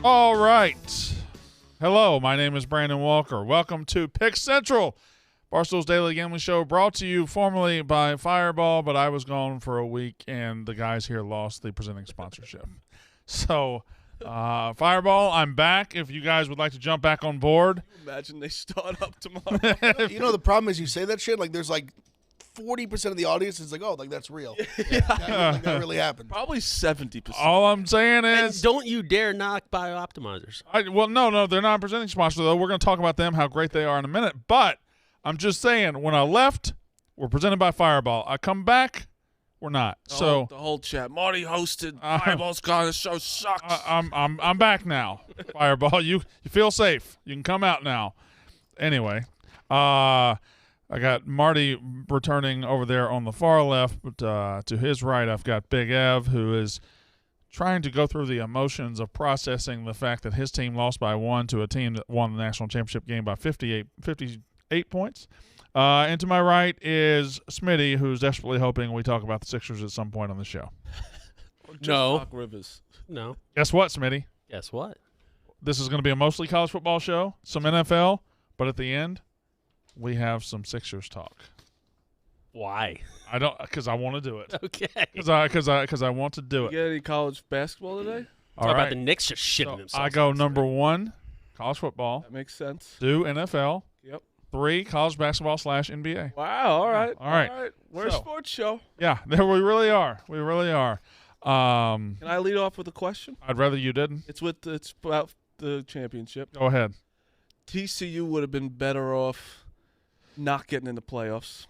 All right. Hello, my name is Brandon Walker. Welcome to Pick Central, Barstool's daily gambling show, brought to you formerly by Fireball, but I was gone for a week, and the guys here lost the presenting sponsorship. So, Fireball, I'm back. If you guys would like to jump back on board. Imagine they start up tomorrow. You know, the problem is you say that shit, like there's like 40% of the audience is like, oh, like that's real. That really happened. Probably 70%. All I'm saying is, And don't you dare knock Bio-Optimizers. no, they're not a presenting sponsor, though. We're going to talk about them, how great they are in a minute. But I'm just saying, when I left, we're presented by Fireball. I come back, we're not. The whole chat. Marty hosted. Fireball's gone. The show sucks. I'm back now. Fireball, you feel safe. You can come out now. Anyway, I got Marty returning over there on the far left, but to his right, I've got Big Ev, who is trying to go through the emotions of processing the fact that his team lost by 1 to a team that won the national championship game by 58 points. And to my right is Smitty, who's desperately hoping we talk about the Sixers at some point on the show. No. Doc Rivers. No. Guess what, Smitty? Guess what? This is going to be a mostly college football show, some NFL, but at the end, we have some Sixers talk. Why? Because I want to do it. Okay. Because I want to do You it. get any college basketball today? All Talk right. about the Knicks just shitting So themselves. I go number 1, college football. That makes sense. 2, NFL. Yep. 3, college basketball / NBA. Wow. All right. All right. We're a So- sports show. Yeah, there we really are. We really are. Can I lead off with a question? I'd rather you didn't. It's about the championship. Go ahead. TCU would have been better off not getting in the playoffs.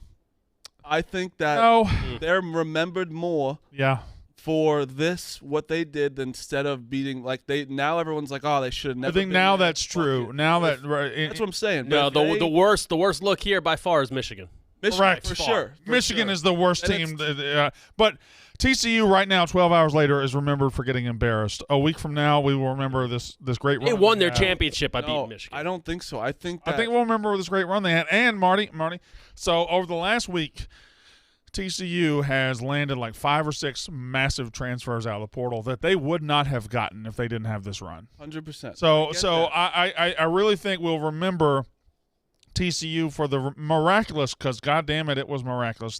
I think that No. they're remembered more Yeah. for what they did instead of beating now everyone's like, oh, they should have never. I think been now there. that's Fuck true. it. Now If- that right, that's what I'm saying. No, But if the worst look here by far is Michigan. Michigan, correct. for sure. For Michigan sure. is the worst And team. But TCU right now, 12 hours later, is remembered for getting embarrassed. A week from now, we will remember this great run. They won they their had. championship by No, beating Michigan. I don't think so. I think I think we'll remember this great run they had. And Marty. So over the last week, TCU has landed like 5 or 6 massive transfers out of the portal that they would not have gotten if they didn't have this run. 100%. So I really think we'll remember TCU for the miraculous, because God damn it was miraculous.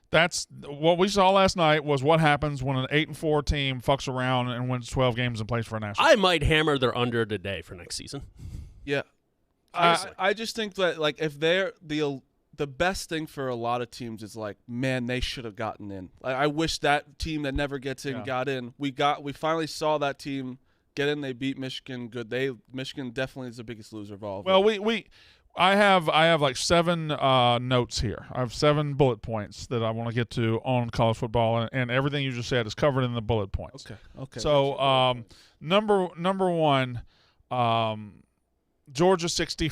That's what we saw last night was what happens when an 8-4 team fucks around and wins 12 games and plays for a national. I might hammer their under today for next season. Yeah. I just think that if they're the best thing for a lot of teams is man, they should have gotten in. I wish that team that never gets in got in. We finally saw that team get in. They beat Michigan. Good. Michigan definitely is the biggest loser of all of Well, it. I have like 7 notes here. I have 7 bullet points that I want to get to on college football, and everything you just said is covered in the bullet points. Okay. So number 1, Georgia 60.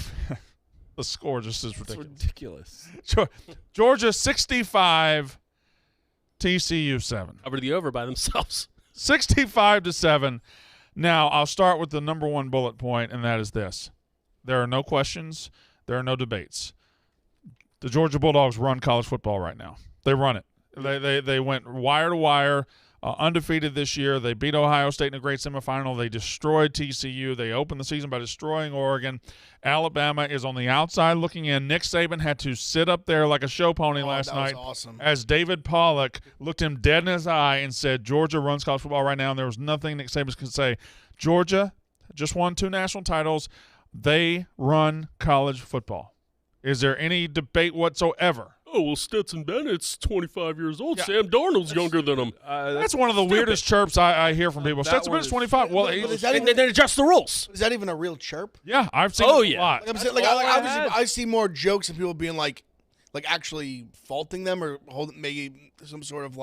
The score just is It's ridiculous. ridiculous. Georgia 65, TCU 7. Over the over by themselves. 65-7. Now, I'll start with the number 1 bullet point, and that is this. There are no questions. There are no debates. The Georgia Bulldogs run college football right now. They run it. They went wire to wire, undefeated this year. They beat Ohio State in a great semifinal. They destroyed TCU. They opened the season by destroying Oregon. Alabama is on the outside looking in. Nick Saban had to sit up there like a show pony last night Awesome. as David Pollock looked him dead in his eye and said, Georgia runs college football right now, and there was nothing Nick Saban could say. Georgia just won 2 national titles. They run college football. Is there any debate whatsoever? Oh, well, Stetson Bennett's 25 years old. Yeah. Sam Darnold's younger than him. That's one of the weirdest chirps I hear from people. That Stetson one Bennett's is- 25. Well, But he's- is that And even, then adjust the rules. is that even a real chirp? yeah, I've seen Oh, it a yeah. lot. Like I'm saying, all I obviously, had. I see more jokes and people being like actually faulting them or maybe some sort of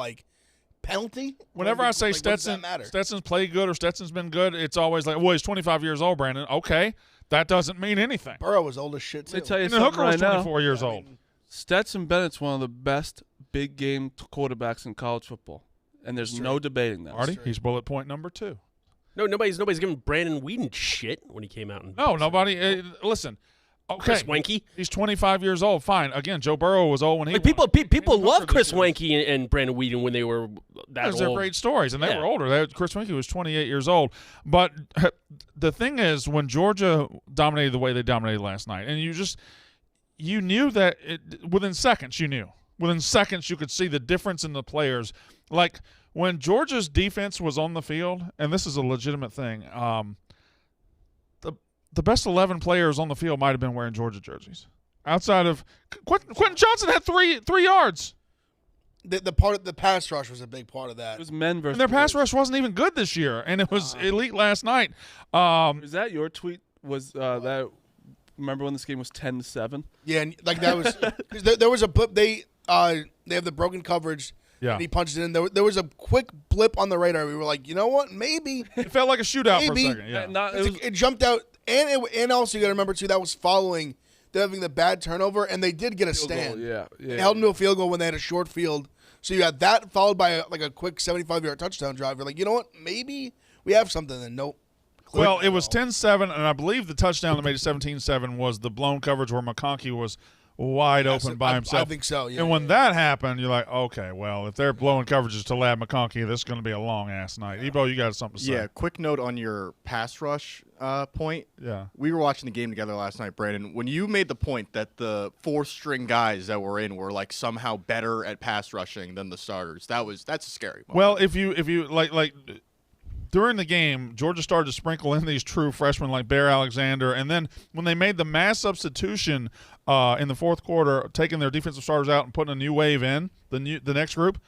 penalty. Whenever I say what does that Stetson, matter? Stetson's played good or Stetson's been good, it's always like, well, he's 25 years old, Brandon. Okay, that doesn't mean anything. Burrow was old as shit too. Let me tell you And something Hooker was right 24 now. years old. Stetson Bennett's one of the best big game quarterbacks in college football, and there's no debating that. Marty, he's bullet point number 2. No, nobody's giving Brandon Whedon shit when he came out. And No, nobody. Listen, Okay, Chris Wenke. He's 25 years old. Fine. Again, Joe Burrow was old when he. Like won. people love Hooker Chris this year. Wenke and Brandon Whedon when they were that Those old. are great stories, and they Yeah. were older. Chris Wenke was 28 years old. But the thing is, when Georgia dominated the way they dominated last night, and you knew that within seconds, Within seconds, you could see the difference in the players. Like when Georgia's defense was on the field, and this is a legitimate thing, the best 11 players on the field might have been wearing Georgia jerseys. Outside of Quentin Johnson had three yards. The pass rush was a big part of that. It was men versus And their pass boys. rush wasn't even good this year, and it was elite last night. Was that your tweet? Was that? Remember when this game was 10-7? Yeah, and like that was 'cause there was a blip. They have the broken coverage. Yeah. And he punched it in. There was a quick blip on the radar. We were like, you know what? Maybe It felt like a shootout for a Maybe. second. Yeah. it jumped out. And also you got to remember too that was following them having the bad turnover, and they did get a Field goal, stand. yeah. They held them to a field goal when they had a short field. So you had that followed by a quick 75-yard touchdown drive. You're like, you know what? Maybe we have something. And nope. Well, it was 10-7, and I believe the touchdown that made it 17-7 was the blown coverage where McConkey was wide open by himself. I think so, yeah. And when that happened, you're like, okay, well, if they're blowing coverages to Lad McConkey, this is going to be a long-ass night. Ebo, you got something to say? Yeah, quick note on your pass rush point. Yeah. We were watching the game together last night, Brandon. When you made the point that the fourth-string guys that were in were like somehow better at pass rushing than the starters, that's a scary moment. Well, if you like during the game, Georgia started to sprinkle in these true freshmen like Bear Alexander, and then when they made the mass substitution in the fourth quarter, taking their defensive starters out and putting a new wave in the next group,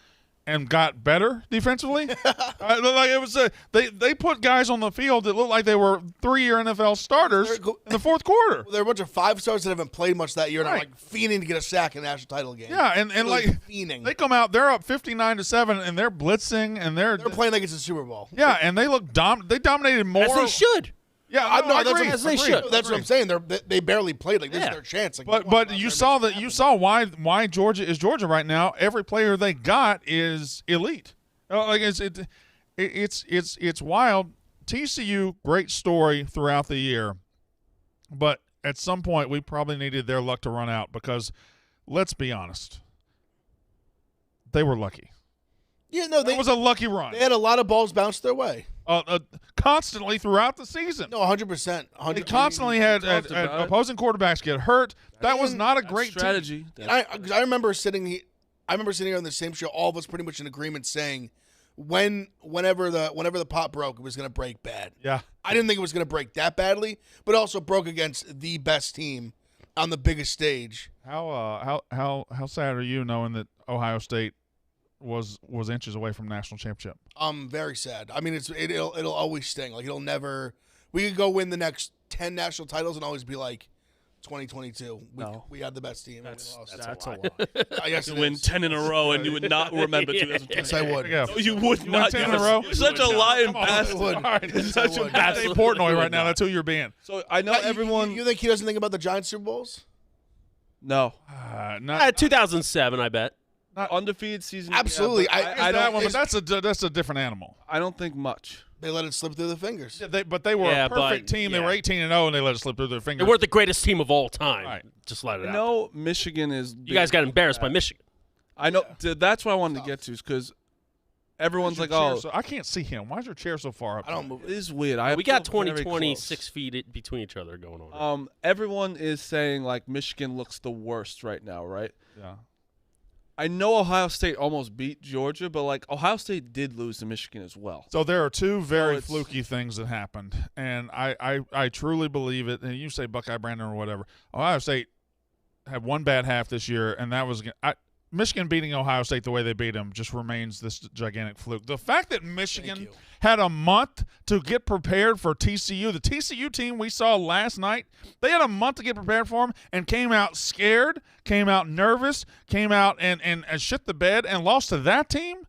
and got better defensively. Like it was they put guys on the field that looked like they were 3-year NFL starters in the fourth quarter. There are a bunch of 5-stars that haven't played much that year and are Right. like fiending to get a sack in the national title game. Yeah, and Really like fiending. they come out, they're up 59-7, and they're blitzing, and they're playing like it's a Super Bowl. yeah, and they look they dominated more. As they should. Yeah, I no, I that's agree. what, As they should. That's what I'm saying. They barely played. Like this is Yeah. their chance. Like, But you saw why Georgia is Georgia right now. Every player they got is elite. Like it's wild. TCU, great story throughout the year, but at some point we probably needed their luck to run out because, let's be honest, they were lucky. Yeah, no, It was a lucky run. they had a lot of balls bounced their way. Constantly throughout the season. No, 100%. They constantly had talked about it. opposing quartenever get hurt. That was not a great strategy. team. And I remember sitting here on the same show, all of us pretty much in agreement saying whenever the pot broke, it was going to break bad. Yeah. I didn't think it was going to break that badly, but it also broke against the best team on the biggest stage. How sad are you knowing that Ohio State was inches away from national championship? I'm very sad. I mean, it'll always sting. Like it'll never. We could go win the next 10 national titles and always be like 2022. We had the best team. That's and we lost. a lot. I guess To it win is. 10 in a row, and you would not remember 2020. Yes, I would. Yeah. No, you would You won not. 10 in a row? You're such a lying I bastard. would. All right. Yes, Such I a would. bastard. Dave Portnoy right now. That's who you're being. So I know everyone. You think he doesn't think about the Giants Super Bowls? No. Not 2007, I bet. Undefeated season. Absolutely. Yeah, but I I that don't. one, but that's a different animal. I don't think much. They let it slip through the fingers. Yeah, but they were Yeah, a perfect but- team. They yeah. were 18-0, and they let it slip through their fingers. They weren't the greatest team of all time. Right. Just let it I out. know Michigan is. You guys got embarrassed by Michigan. I know. That's what I wanted to get to, because everyone's like, "Oh, I can't see him. Why is your chair so far up? I don't move. it is weird." We got feel very 20, close. 6 feet between each other going on. Everyone is saying like Michigan looks the worst right now, right? Yeah. I know Ohio State almost beat Georgia, but like Ohio State did lose to Michigan as well. So there are two very it's- fluky things that happened, and I truly believe it. And you say Buckeye Brandon or whatever. Ohio State had one bad half this year, and that was Michigan beating Ohio State the way they beat them just remains this gigantic fluke. The fact that Michigan had a month to get prepared for TCU, the TCU team we saw last night, they had a month to get prepared for them and came out scared, came out nervous, came out and shit the bed and lost to that team.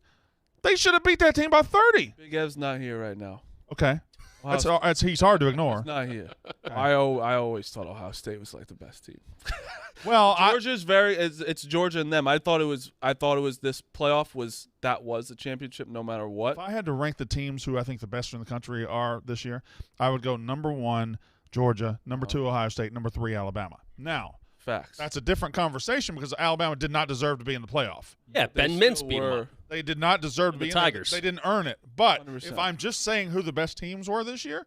They should have beat that team by 30. Big Ev's not here right now. Okay. Ohio He's hard to ignore. He's not here. I always thought Ohio State was like the best team. Well, Georgia's it's Georgia and them. I thought it was this playoff was the championship no matter what. if I had to rank the teams who I think the best in the country are this year, I would go number 1, Georgia, number 2 Ohio State, number 3 Alabama. Now, facts. That's a different conversation because Alabama did not deserve to be in the playoff. Yeah, Ben Mintz beat them. They did not deserve to be the in Tigers. They didn't earn it. But 100%. if I'm just saying who the best teams were this year,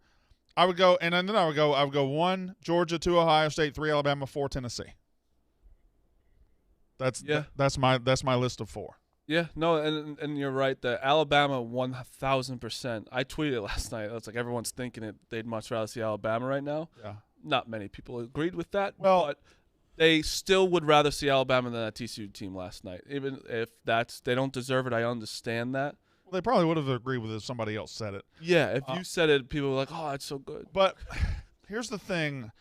I would go, and then I would go 1 Georgia, 2 Ohio State, 3 Alabama, 4 Tennessee. That's my list of 4. Yeah, no, and you're right. The Alabama 1,000%. I tweeted last night. It's like everyone's thinking they'd much rather see Alabama right now. Yeah. Not many people agreed with that. Well, but they still would rather see Alabama than that TCU team last night. Even if they don't deserve it, I understand that. Well, they probably would have agreed with it if somebody else said it. Yeah, if you said it, people were like, "Oh, it's so good." But here's the thing.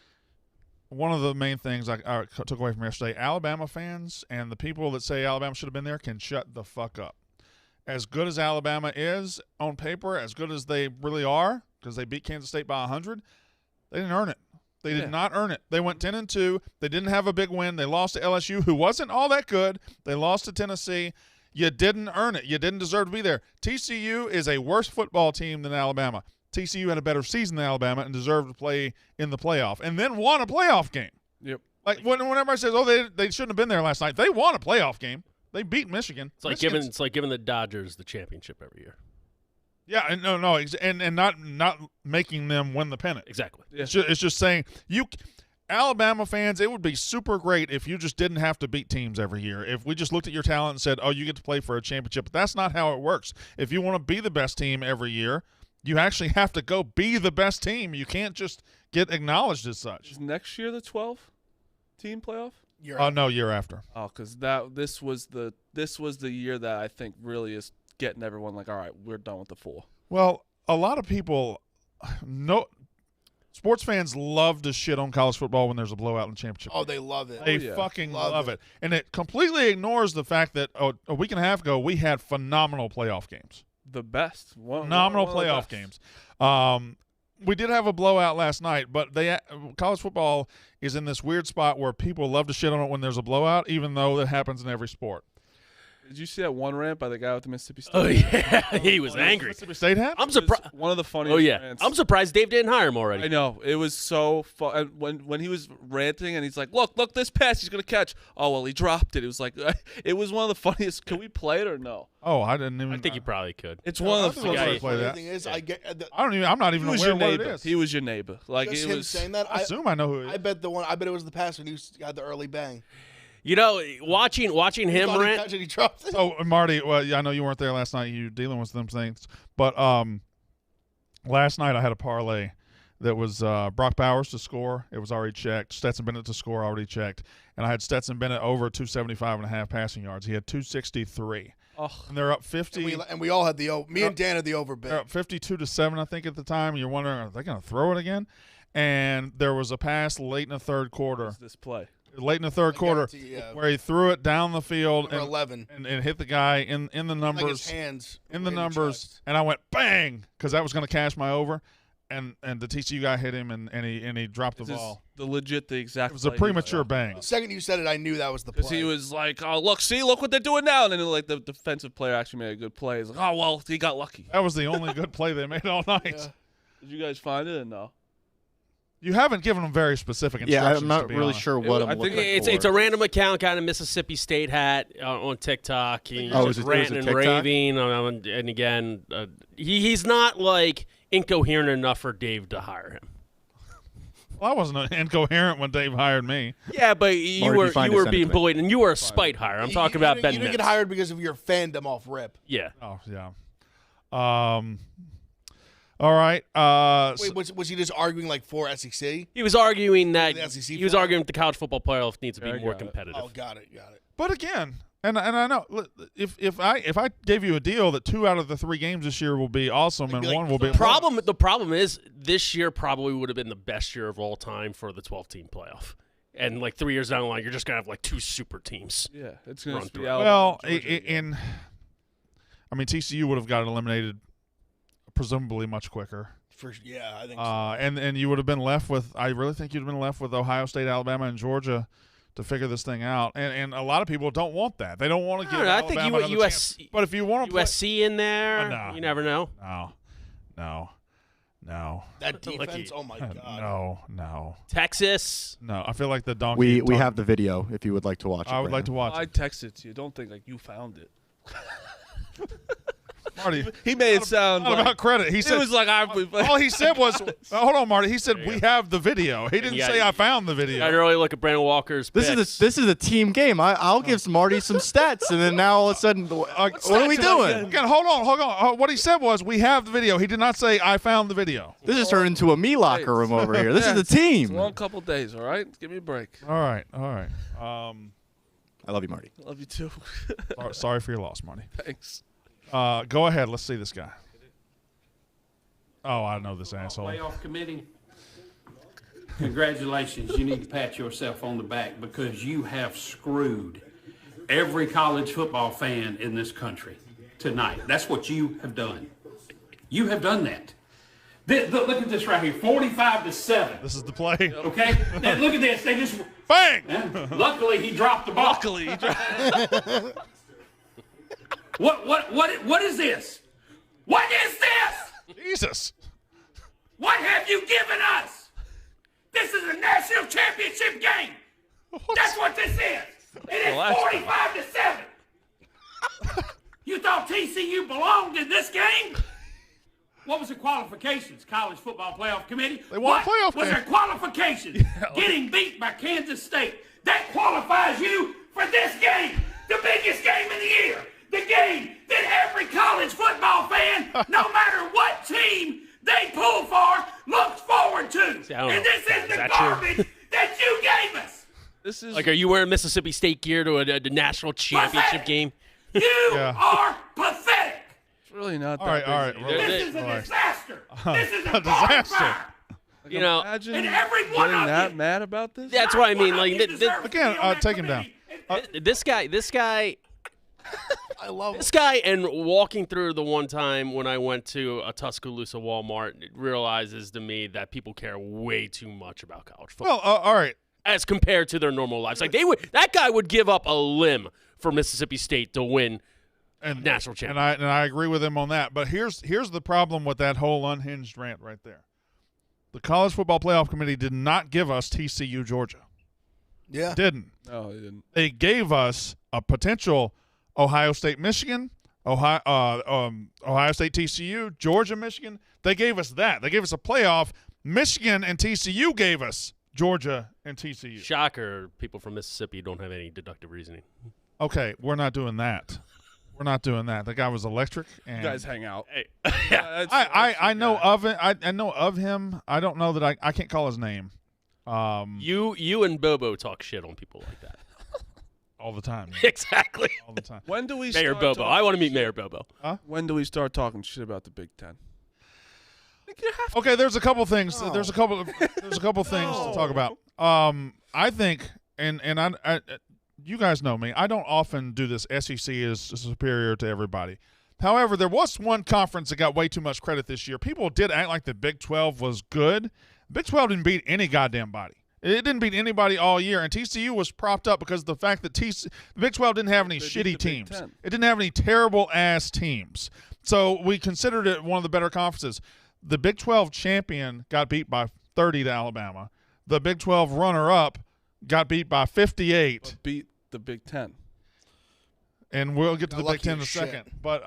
One of the main things I took away from yesterday, Alabama fans and the people that say Alabama should have been there can shut the fuck up. As good as Alabama is on paper, as good as they really are, because they beat Kansas State by 100, they didn't earn it. They did not earn it. They went 10-2. They didn't have a big win. They lost to LSU, who wasn't all that good. They lost to Tennessee. You didn't earn it. You didn't deserve to be there. TCU is a worse football team than Alabama. TCU had a better season than Alabama and deserved to play in the playoff and then won a playoff game. Yep. Like when everybody says, "Oh, they shouldn't have been there last night," they won a playoff game. They beat Michigan. It's like giving the Dodgers the championship every year. Yeah, and no, and not making them win the pennant. Exactly. Yeah. It's just saying Alabama fans, it would be super great if you just didn't have to beat teams every year. If we just looked at your talent and said, "Oh, you get to play for a championship," but that's not how it works. If you want to be the best team every year, you actually have to go be the best team. You can't just get acknowledged as such. Is next year the 12-team playoff? No, year after. Oh, because this was the year that I think really is getting everyone like, all right, we're done with the 4. Well, a lot of people sports fans love to shit on college football when there's a blowout in the championship. Oh, they love it. They fucking love it. And it completely ignores the fact that a week and a half ago we had phenomenal playoff games. The best. Phenomenal playoff games. We did have a blowout last night, but college football is in this weird spot where people love to shit on it when there's a blowout, even though it happens in every sport. Did you see that one rant by the guy with the Mississippi State? Oh yeah, he was angry. Mississippi State hat? I'm surprised. One of the funniest. Oh yeah, rants. I'm surprised Dave didn't hire him already. I know, it was so fun when he was ranting and he's like, "Look, this pass he's gonna catch." Oh well, he dropped it. It was like, it was one of the funniest. Can we play it or no? Oh, I didn't even. I think you probably could. It's one of the funniest. Play that. Thing is, I'm not even aware what it is. He was your neighbor. Like just it him was saying that. I assume I know who he is. I bet it was the pass when he got the early bang. You know, watching him rant. He dropped it. Oh, Marty, well, I know you weren't there last night. You dealing with them things, but last night I had a parlay that was Brock Bowers to score. It was already checked. Stetson Bennett to score, already checked, and I had Stetson Bennett over 275.5 passing yards. He had 263. Oh. And they're up 50. And we all had me and Dan had the over bet. They're up 52-7, I think, at the time. You're wondering, are they going to throw it again? And there was a pass late in the third quarter. What's this play? Late in the third quarter, where he threw it down the field and 11 and hit the guy in the numbers, like his hands in the numbers, and I went bang because that was going to cash my over, and the TCU guy hit him and he dropped the ball. The exact. It was a premature bang. The second you said it, I knew that was the play. Because he was like, "Oh, look what they're doing now," and then like the defensive player actually made a good play. He's like, "Oh well, he got lucky." That was the only good play they made all night. Yeah. Did you guys find it or no? You haven't given them very specific instructions. Yeah, I'm not to be really honest. sure what I'm I think looking It's for. a random account, kind of Mississippi State hat on TikTok. He's is just it ranting and TikTok? raving, and again, he's not like incoherent enough for Dave to hire him. Well, I wasn't incoherent when Dave hired me. Yeah, but you Or were define you were his being sentiment. bullied, and you were a spite hire. I'm talking about Ben You didn't get Mintz. hired because of your fandom off rip. Yeah. Oh yeah. All right. Wait, was he just arguing like for SEC? He was arguing that The SEC he was arguing that the college football playoff needs to be more competitive. Oh, got it. But again, and I know if I gave you a deal that 2 out of the 3 games this year will be awesome and like one will be The problem is this year probably would have been the best year of all time for the 12-team playoff. And like 3 years down the line, you're just gonna have like 2 super teams. Yeah, it's going Run to be through it. Alabama, well, Georgia. TCU would have got eliminated presumably much quicker. I think so. And you would have been left with. I really think you'd have been left with Ohio State, Alabama, and Georgia to figure this thing out. And a lot of people don't want that. They don't want to give I Alabama think another USC, chance. But if you want to USC in there, No. you never know. No. No. That defense, oh my God. No. Texas. No, I feel like the donkey. We have the video if you would like to watch it. I would like to watch I it. texted it to you. Don't think like you found it. Marty, He made it sound not about credit. He said it was like all he said was, hold on, Marty. He said we have the video. He didn't say I found the video. I really look at Brandon Walker's This picks. is a team game. I'll give Marty some stats, and then now all of a sudden, what are we doing? Again, hold on. What he said was we have the video. He did not say I found the video. This has turned into a me locker room over here. This is the It's a team. long couple days, all right? Give me a break. All right. I love you, Marty. Love you too. Sorry for your loss, Marty. Thanks. Go ahead. Let's see this guy. Oh, I know this asshole. Playoff committee, congratulations. You need to pat yourself on the back because you have screwed every college football fan in this country tonight. That's what you have done. You have done that. Look at this right here, 45-7. This is the play. Okay? Now, look at this. They just Bang! luckily he dropped the ball. Luckily, he dropped. What is this? What is this? Jesus. What have you given us? This is a national championship game. That's what this is. It is 45-7. You thought TCU belonged in this game? What was the qualifications, College Football Playoff Committee? They won a playoff was game. their qualifications? Getting beat by Kansas State. That qualifies you for this game, the biggest game of the year. The game that every college football fan, no matter what team they pull for, looks forward to. And this is the garbage that you gave us. This is Like, are you wearing Mississippi State gear to a national championship game? You Yeah. are pathetic. really not All that right. big. This is a disaster. This is a disaster. bonfire. You know, Imagine And every one getting of that you. mad about this. that's what I mean. One of Like, you deserve to Again, be on that take him down. committee. this guy, I love this guy, and walking through the one time when I went to a Tuscaloosa Walmart, it realizes to me that people care way too much about college football Well, all right. as compared to their normal lives. Like that guy would give up a limb for Mississippi State to win national championship. And I agree with him on that. But here's the problem with that whole unhinged rant right there. The College Football Playoff Committee did not give us TCU-Georgia. Yeah. Didn't. No, he didn't. They gave us a potential Ohio State-Michigan, Ohio State TCU, Georgia-Michigan. They gave us that. They gave us a playoff. Michigan and TCU gave us Georgia and TCU. Shocker, people from Mississippi don't have any deductive reasoning. Okay, we're not doing that. We're not doing that. The guy was electric. And You guys hang out. Hey, I know of it. I know of him. I don't know that I can't call his name. you and Bobo talk shit on people like that. All the time. man. Exactly. All the time. When do we Mayor start Bobo. talking I want to meet shit? Mayor Bobo. When do we start talking shit about the Big Ten? Okay, there's a couple things. There's a couple things to talk about. I think, and I you guys know me. I don't often do this. SEC is superior to everybody. However, there was one conference that got way too much credit this year. People did act like the Big 12 was good. Big 12 didn't beat any goddamn body. It didn't beat anybody all year, and TCU was propped up because of the fact that the Big 12 didn't have any They beat shitty the Big teams. Ten. It didn't have any terrible-ass teams. So we considered it one of the better conferences. The Big 12 champion got beat by 30 to Alabama. The Big 12 runner-up got beat by 58. But beat the Big Ten. And we'll get to Got the Big lucky Ten in a as second. shit. But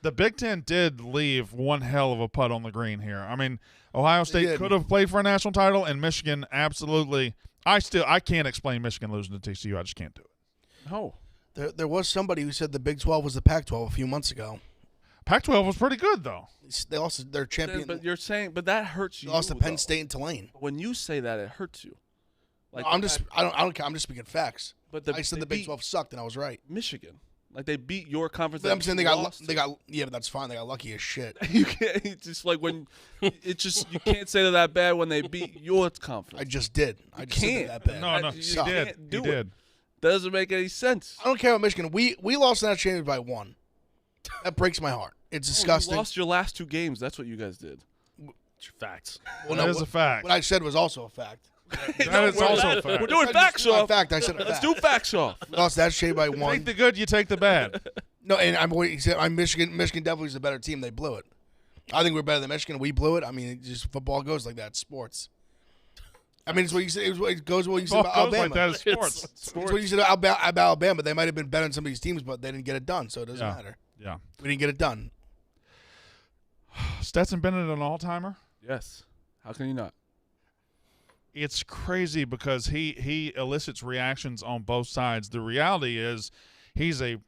the Big Ten did leave one hell of a putt on the green here. I mean, Ohio State did. could have played for a national title, and Michigan absolutely. I can't explain Michigan losing to TCU. I just can't do it. No. There was somebody who said the Big 12 was the Pac-12 a few months ago. Pac-12 was pretty good, though. They lost their champion. But you're saying, but that hurts you. They lost to Penn though. State and Tulane. When you say that, it hurts you. Like I don't care. I'm just speaking facts. But I said the Big 12 sucked, and I was right. Michigan, like they beat your conference. But that I'm saying you lost to. yeah, but that's fine. They got lucky as shit. You can't. It's just like when it's just you can't say they're that bad when they beat your conference. I just did. I just said can't. that bad. No, You he suck. did. Can't He do it. did. Doesn't make any sense. I don't care about Michigan. We lost that championship by 1. That breaks my heart. It's disgusting. You lost your last 2 games. That's what you guys did. It's facts. Well, That no, is a fact. What I said was also a fact. That is also a fact. We're doing I facts just- off. Fact. I said a Let's fact. do facts off. Lost that shade by 1. Take the good, you take the bad. No, and I'm Michigan. Michigan definitely is the better team. They blew it. I think we're better than Michigan. We blew it. I mean, just football goes like that. Sports. I mean, it's what you say. It goes what you said about Alabama. Like that is sports. It's what you said about Alabama. They might have been better than some of these teams, but they didn't get it done, so it doesn't matter. Yeah. We didn't get it done. Stetson Bennett an all-timer? Yes. How can you not? It's crazy because he elicits reactions on both sides. The reality is he's a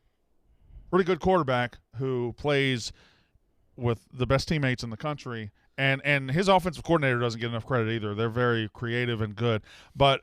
pretty good quarterback who plays with the best teammates in the country, and his offensive coordinator doesn't get enough credit either. They're very creative and good. But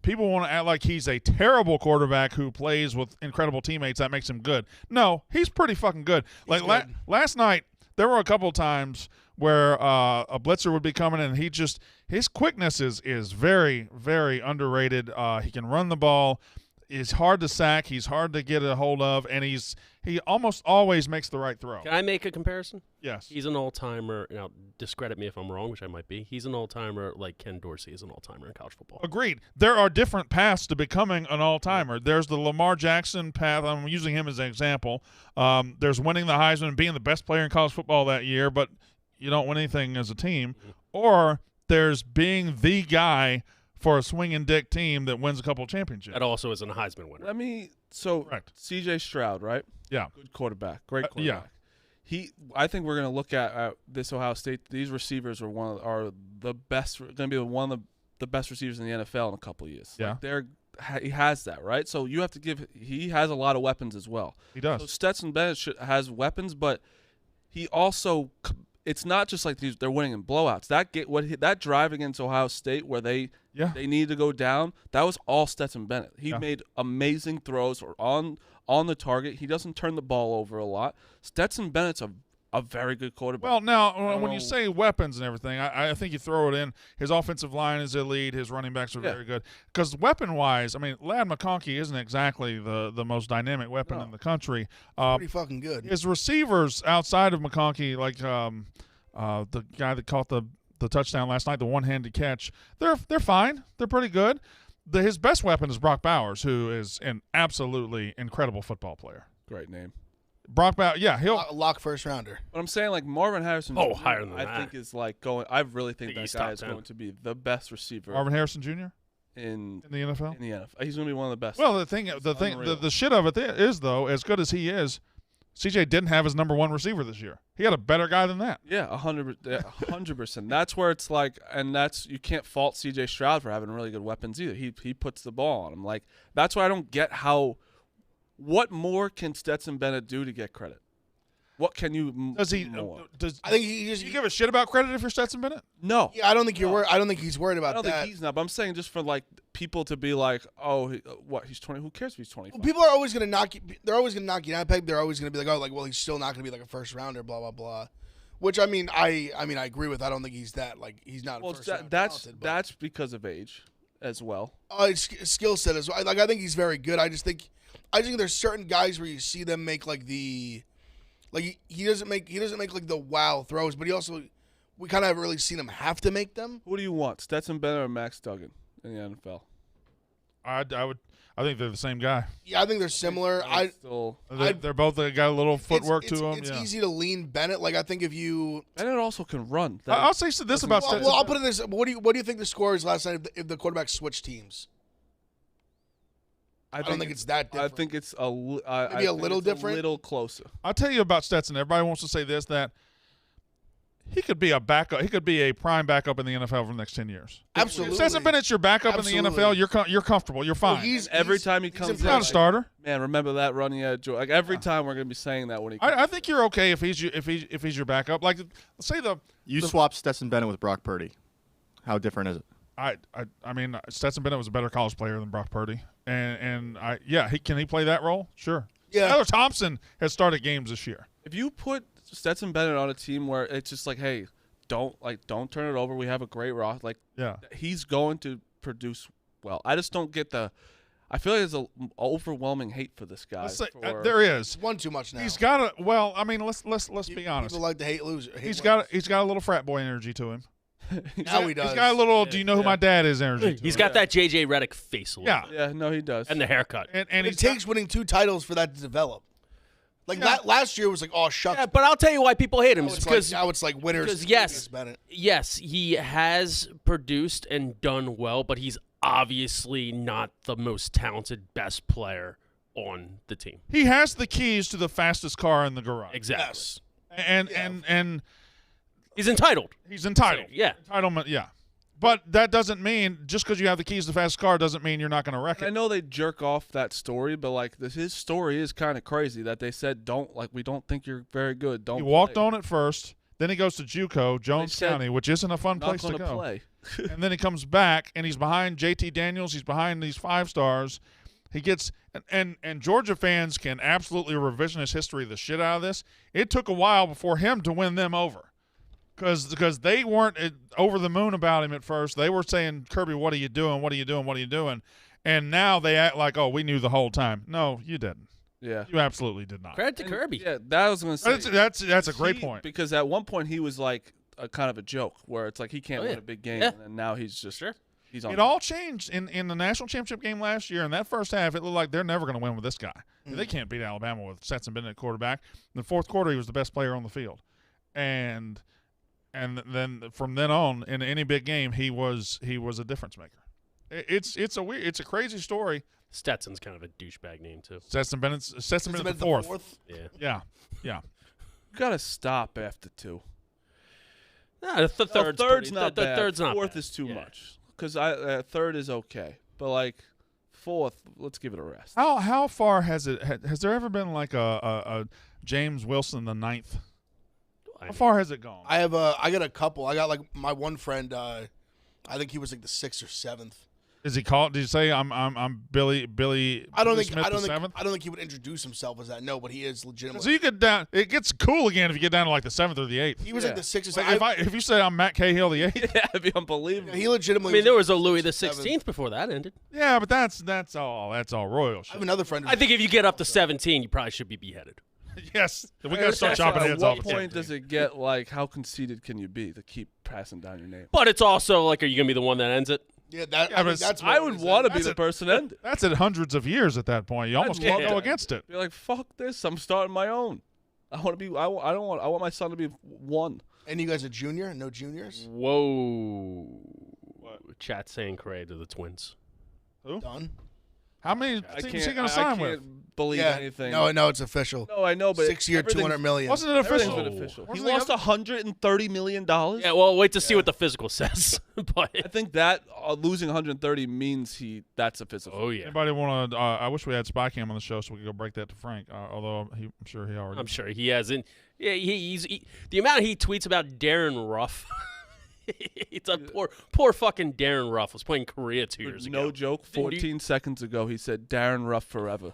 people want to act like he's a terrible quarterback who plays with incredible teammates. That makes him good. No, he's pretty fucking good. Like last night, there were a couple of times where a blitzer would be coming and his quickness is very, very underrated. He can run the ball. He's hard to sack. He's hard to get a hold of, and he almost always makes the right throw. Can I make a comparison? Yes. He's an all-timer. Now, discredit me if I'm wrong, which I might be. He's an all-timer like Ken Dorsey is an all-timer in college football. Agreed. There are different paths to becoming an all-timer. There's the Lamar Jackson path. I'm using him as an example. There's winning the Heisman and being the best player in college football that year, but you don't win anything as a team. Or there's being the guy for a swinging dick team that wins a couple of championships. That also isn't a Heisman winner. Correct. C.J. Stroud, right? Yeah. Good quarterback. Great quarterback. Yeah. I think we're going to look at this Ohio State. These receivers are the best. Going to be one of the best receivers in the NFL in a couple of years. Yeah. He has that, right? So you have to give. He has a lot of weapons as well. He does. So Stetson Bennett has weapons, but he also. It's not just like they're winning in blowouts. That drive against Ohio State where they needed to go down, that was all Stetson Bennett. He made amazing throws or on the target. He doesn't turn the ball over a lot. Stetson Bennett's a very good quarterback. Well, now, when you say weapons and everything, I think you throw it in. His offensive line is elite. His running backs are very good. Because weapon-wise, I mean, Ladd McConkey isn't exactly the most dynamic weapon in the country. Pretty fucking good. His receivers outside of McConkey, like the guy that caught the touchdown last night, the one-handed catch, they're fine. They're pretty good. His best weapon is Brock Bowers, who is an absolutely incredible football player. Great name. Brock Bowers, he'll lock first rounder. But I'm saying like Marvin Harrison. Oh, Jr., higher than I that. think is like going. I really think that he's guy top is 10. going to be the best receiver Marvin Harrison Jr. in the NFL. In the NFL, he's going to be one of the best. Well, the shit of it is though, as good as he is, CJ didn't have his number one receiver this year. He had a better guy than that. Yeah, 100%. That's where it's like, and that's you can't fault C.J. Stroud for having really good weapons either. He puts the ball on him. Like that's why I don't get how. What more can Stetson Bennett do to get credit? What can you? Does he? More? I think he just. You give a shit about credit if you're Stetson Bennett? No. Yeah, I don't think you're worried. I don't think he's worried about I don't that. think he's not. But I'm saying just for like people to be like, oh, he's 20. Who cares if he's 25? Well, people are always going to knock you. They're always going to knock you down a peg. They're always going to be like, oh, like, well, he's still not going to be like a first rounder. Blah blah blah. Which I mean, I agree with. I don't think he's that. Like, he's not. Well, first round that's talented, that's because of age, as well. His skill set as well. Like, I think he's very good. I think there's certain guys where you see them make like the. Like he doesn't make like the wow throws, but we kind of haven't really seen him have to make them. Who do you want, Stetson Bennett or Max Duggan in the NFL? I think they're the same guy. Yeah, I think they're similar. They're both got a little footwork to them. It's easy to lean Bennett. Like I think if you Bennett also can run. I'll say this about Stetson. Well, I'll put it this. What do you think the score is last night if the quarterback switched teams? I don't think it's that different. I think it's maybe a little different, a little closer. I'll tell you about Stetson. Everybody wants to say this, that he could be a backup. He could be a prime backup in the NFL for the next 10 years. Absolutely. If Stetson Bennett's your backup in the NFL, you're comfortable. You're fine. Well, every time he comes he's not a starter. Man, remember that running at Georgia. Like every time we're going to be saying that when he comes I think you're okay if he's your backup. Like let's say you swap Stetson Bennett with Brock Purdy. How different is it? I mean, Stetson Bennett was a better college player than Brock Purdy, can he play that role? Sure. Yeah. Tyler Thompson has started games this year. If you put Stetson Bennett on a team where it's just like, hey, don't turn it over. We have a great roster. Like, he's going to produce well. I just don't get I feel like there's an overwhelming hate for this guy. There is one too much now. He's got a well. I mean, let's be honest. People like to hate loser. He's got a little frat boy energy to him. Now he does. He's got a little. Do you know who my dad is? Energy. He's got that JJ Redick face. Yeah, no, he does. And the haircut. And it takes winning 2 titles for that to develop. Like last year was like, oh shucks. Yeah, but I'll tell you why people hate him. Now it's like winners. Yes, he has produced and done well, but he's obviously not the most talented, best player on the team. He has the keys to the fastest car in the garage. Exactly. Yes. And he's entitled. He's entitled. Yeah. Entitlement, yeah. But that doesn't mean just because you have the keys to the fastest car doesn't mean you're not going to wreck it. I know they jerk off that story, but like his story is kind of crazy that they said we don't think you're very good. Don't. He walked play. on it first. Then he goes to JUCO, Jones County, which isn't a fun Not place to gonna go. play. And then he comes back and he's behind JT Daniels. He's behind these 5 stars. He gets and Georgia fans can absolutely revisionist history the shit out of this. It took a while before him to win them over. Because they weren't over the moon about him at first. They were saying, Kirby, what are you doing? What are you doing? What are you doing? And now they act like, oh, we knew the whole time. No, you didn't. Yeah. You absolutely did not. Credit to Kirby. Yeah, that was going to say. That's a great point. Because at one point he was like a kind of a joke where it's like he can't win a big game. Yeah. And now he's just he's on. It all changed in the national championship game last year. In that first half, it looked like they're never going to win with this guy. They can't beat Alabama with Stetson Bennett at quarterback. In the fourth quarter, he was the best player on the field. And then from then on, in any big game, he was a difference maker. It's a crazy story. Stetson's kind of a douchebag name too. Stetson Bennett the fourth. Yeah. Yeah. You got to stop after 2. No, the third's not bad. The third's not Fourth bad. is too Yeah. much. Because third is okay, but like fourth, let's give it a rest. How far has there ever been like a James Wilson the 9th? How far has it gone? I got a couple. I got like my one friend. I think he was like the 6th or 7th. Is he called? Did you say I'm Billy? I don't Smith the 7th? I don't think he would introduce himself as that. No, but he is legitimately. So you get down. It gets cool again if you get down to like the 7th or the 8th. He was like the 6th or Like 7th. if you say I'm Matt Cahill the 8th. Yeah, it'd be unbelievable. He legitimately. I mean, there was a like Louis the 6th or 7th. 16th before that ended. Yeah, but that's all royal I shit. have another friend. I think if you get up to 17, you probably should be beheaded. Yes, we got to start chopping heads At off. what point does it get like how conceited can you be to keep passing down your name? But it's also like, are you gonna be the one that ends it? Yeah, Yeah, I but think that's. I would want to be the person end it. That's at hundreds of years at that point. You almost can't go against it. Be like, fuck this! I'm starting my own. I want to be. I want my son to be 1. And you guys are junior? No juniors? Whoa. Chat saying Correa to the Twins. Done. How many I teams can't. is he going to sign I with? can't believe Yeah. anything. No, it's official. No, I know, but 6-year, $200 million. Wasn't it official? Everything's been official. He Wasn't the lost $130 million. Yeah, well, wait to see what the physical says. But I think that losing 130 means that's a physical. oh yeah, Anybody want to? I wish we had Spy Cam on the show so we could go break that to Frank. Although I'm sure he already. I'm sure he hasn't. Yeah, the amount he tweets about Darren Ruff. It's a poor fucking Darren Ruff was playing Korea 2 years ago. No joke. 14 seconds ago, he said Darren Ruff forever.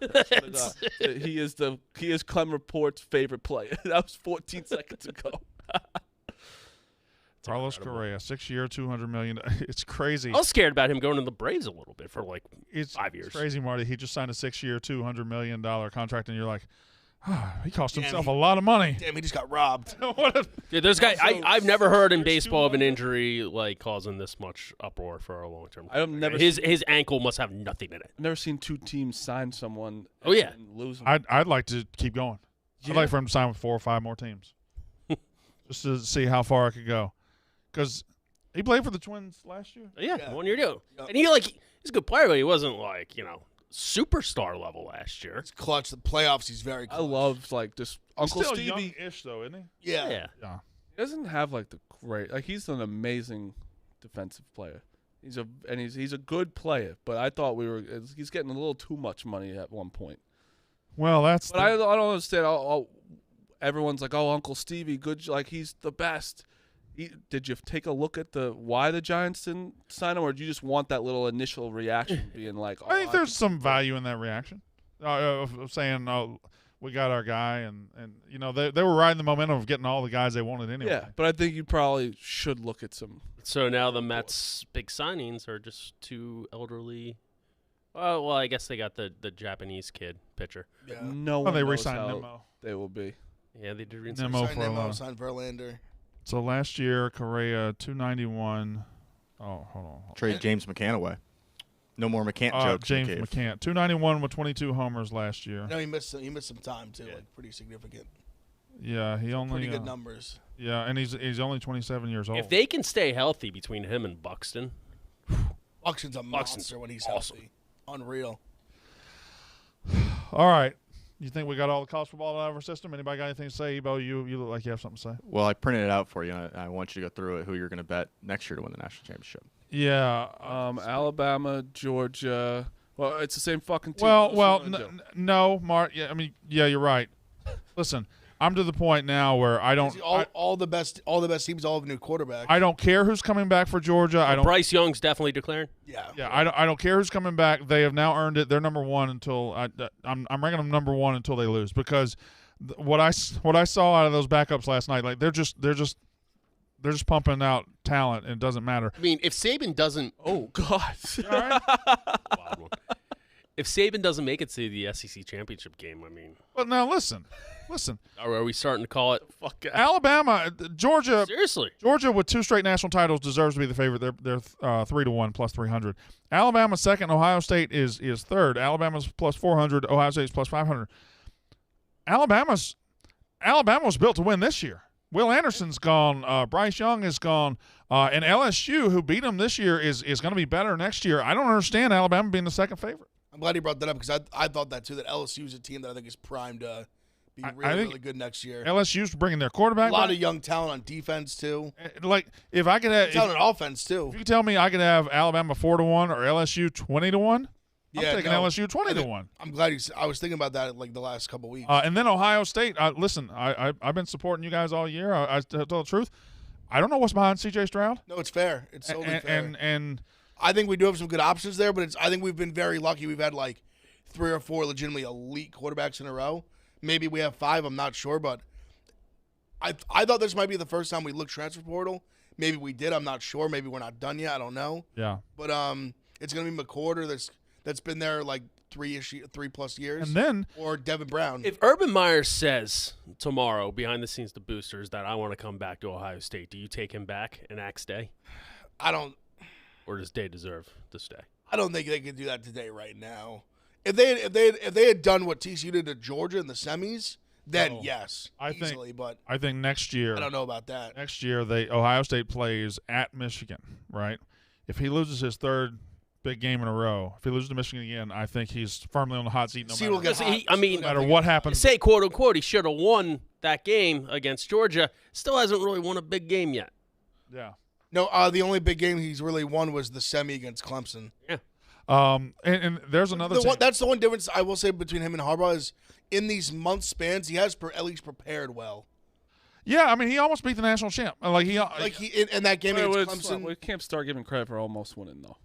He is Clem Report's favorite player. That was 14 seconds ago. Carlos Correa, 6-year, $200 million. It's crazy. I was scared about him going to the Braves a little bit for like It's 5 years. It's crazy, Marty. He just signed a 6-year, $200 million contract, and you're like, he cost himself a lot of money. Damn, he just got robbed. Yeah, there's guy. I've never heard in baseball of an injury like causing this much uproar for a long term. I've never his ankle must have nothing in it. I've never seen 2 teams sign someone. Oh, yeah. and lose them. I'd like to keep going. I'd like for him to sign with 4 or 5 more teams, just to see how far I could go. Because he played for the Twins last year. Yeah, 1 year deal. And he's a good player, but he wasn't like superstar level last year. It's clutch. The playoffs, he's very clutch. I love like just Uncle Still Stevie. young-ish though, isn't he? Yeah. Yeah. He doesn't have like the great. Like he's an amazing defensive player. He's a good player, but I thought he's getting a little too much money at one point. Well, that's. But I don't understand. Everyone's like, "Oh, Uncle Stevie, good. Like he's the best." Did you take a look at why the Giants didn't sign him, or do you just want that little initial reaction being like? I think there's some value in that reaction of saying, "Oh, we got our guy," and they were riding the momentum of getting all the guys they wanted anyway. Yeah, but I think you probably should look at some. So now the Mets' big signings are just 2 elderly. Well, I guess they got the Japanese kid pitcher. Yeah. No Oh, one they knows re-signed how Nemo. they will be. Yeah, they did. Nemo Signed for a Nemo, lot. signed Verlander. So last year, Correa $291. Oh, hold on. Trade James McCann away. No more McCant jokes. James McCant, 291 with 22 homers last year. No, he missed some time too, like pretty significant. Yeah, he only pretty good numbers. Yeah, and he's only 27 years old. If they can stay healthy between him and Buxton, Buxton's a monster when he's healthy. Unreal. All right. You think we got all the college football out of our system? Anybody got anything to say? Ebo, you look like you have something to say. Well, I printed it out for you. I want you to go through it. Who you're going to bet next year to win the national championship? Yeah. Alabama, Georgia. Well, it's the same fucking team. No, Mark. Yeah, I mean, yeah, you're right. Listen, I'm to the point now where I don't. All the best teams all have new quarterbacks. I don't care who's coming back for Georgia. I don't. Bryce Young's definitely declaring. Yeah. Yeah, I don't care who's coming back. They have now earned it. They're number one until I'm ranking them number one until they lose, because what I saw out of those backups last night, like they're just pumping out talent, and it doesn't matter. I mean, if Saban doesn't, Oh God. All right. wild one. If Saban doesn't make it to the SEC championship game, I mean, But now listen. are we starting to call it? Fuck out. Alabama, Georgia. Seriously, Georgia with 2 straight national titles deserves to be the favorite. They're 3-1 plus 300. Alabama's second. Ohio State is third. Alabama's plus 400. Ohio State's plus 500. Alabama was built to win this year. Will Anderson's gone. Bryce Young is gone. And LSU, who beat them this year, is going to be better next year. I don't understand Alabama being the second favorite. I'm glad you brought that up, because I thought that too, that LSU is a team that I think is primed to be really good next year. LSU's bringing their quarterback A lot back. of young talent on defense too. Like, if I could have, Talent on offense too. if you could tell me I could have Alabama 4-1 or LSU 20-1, I'm taking no, LSU 20-1. I'm glad I was thinking about that like the last couple weeks. And then Ohio State. Listen, I've been supporting you guys all year. I tell the truth. I don't know what's behind C.J. Stroud. No, it's fair. It's totally fair. And I think we do have some good options there, but I think we've been very lucky. We've had like 3 or 4 legitimately elite quarterbacks in a row. Maybe we have 5. I'm not sure, but I thought this might be the first time we looked transfer portal. Maybe we did. I'm not sure. Maybe we're not done yet. I don't know. yeah. But it's gonna be McCorder that's been there like 3+ years. And then or Devin Brown. if Urban Meyer says tomorrow behind the scenes to boosters that I want to come back to Ohio State, do you take him back and axe Day, I don't or does Day deserve to stay? I don't think they could do that today right now. If they had done what TCU did to Georgia in the semis, then yes, easily. But I think next year. I don't know about that. Next year, Ohio State plays at Michigan, right? If he loses his third big game in a row, if he loses to Michigan again, I think he's firmly on the hot seat. No matter what happens. Say quote unquote he should have won that game against Georgia. Still hasn't really won a big game yet. Yeah. No, the only big game he's really won was the semi against Clemson. Yeah. And there's another team. That's the one difference I will say between him and Harbaugh is in these month spans he has at least prepared well. Yeah, I mean he almost beat the national champ. Like he in that game against Clemson. We can't start giving credit for almost winning though.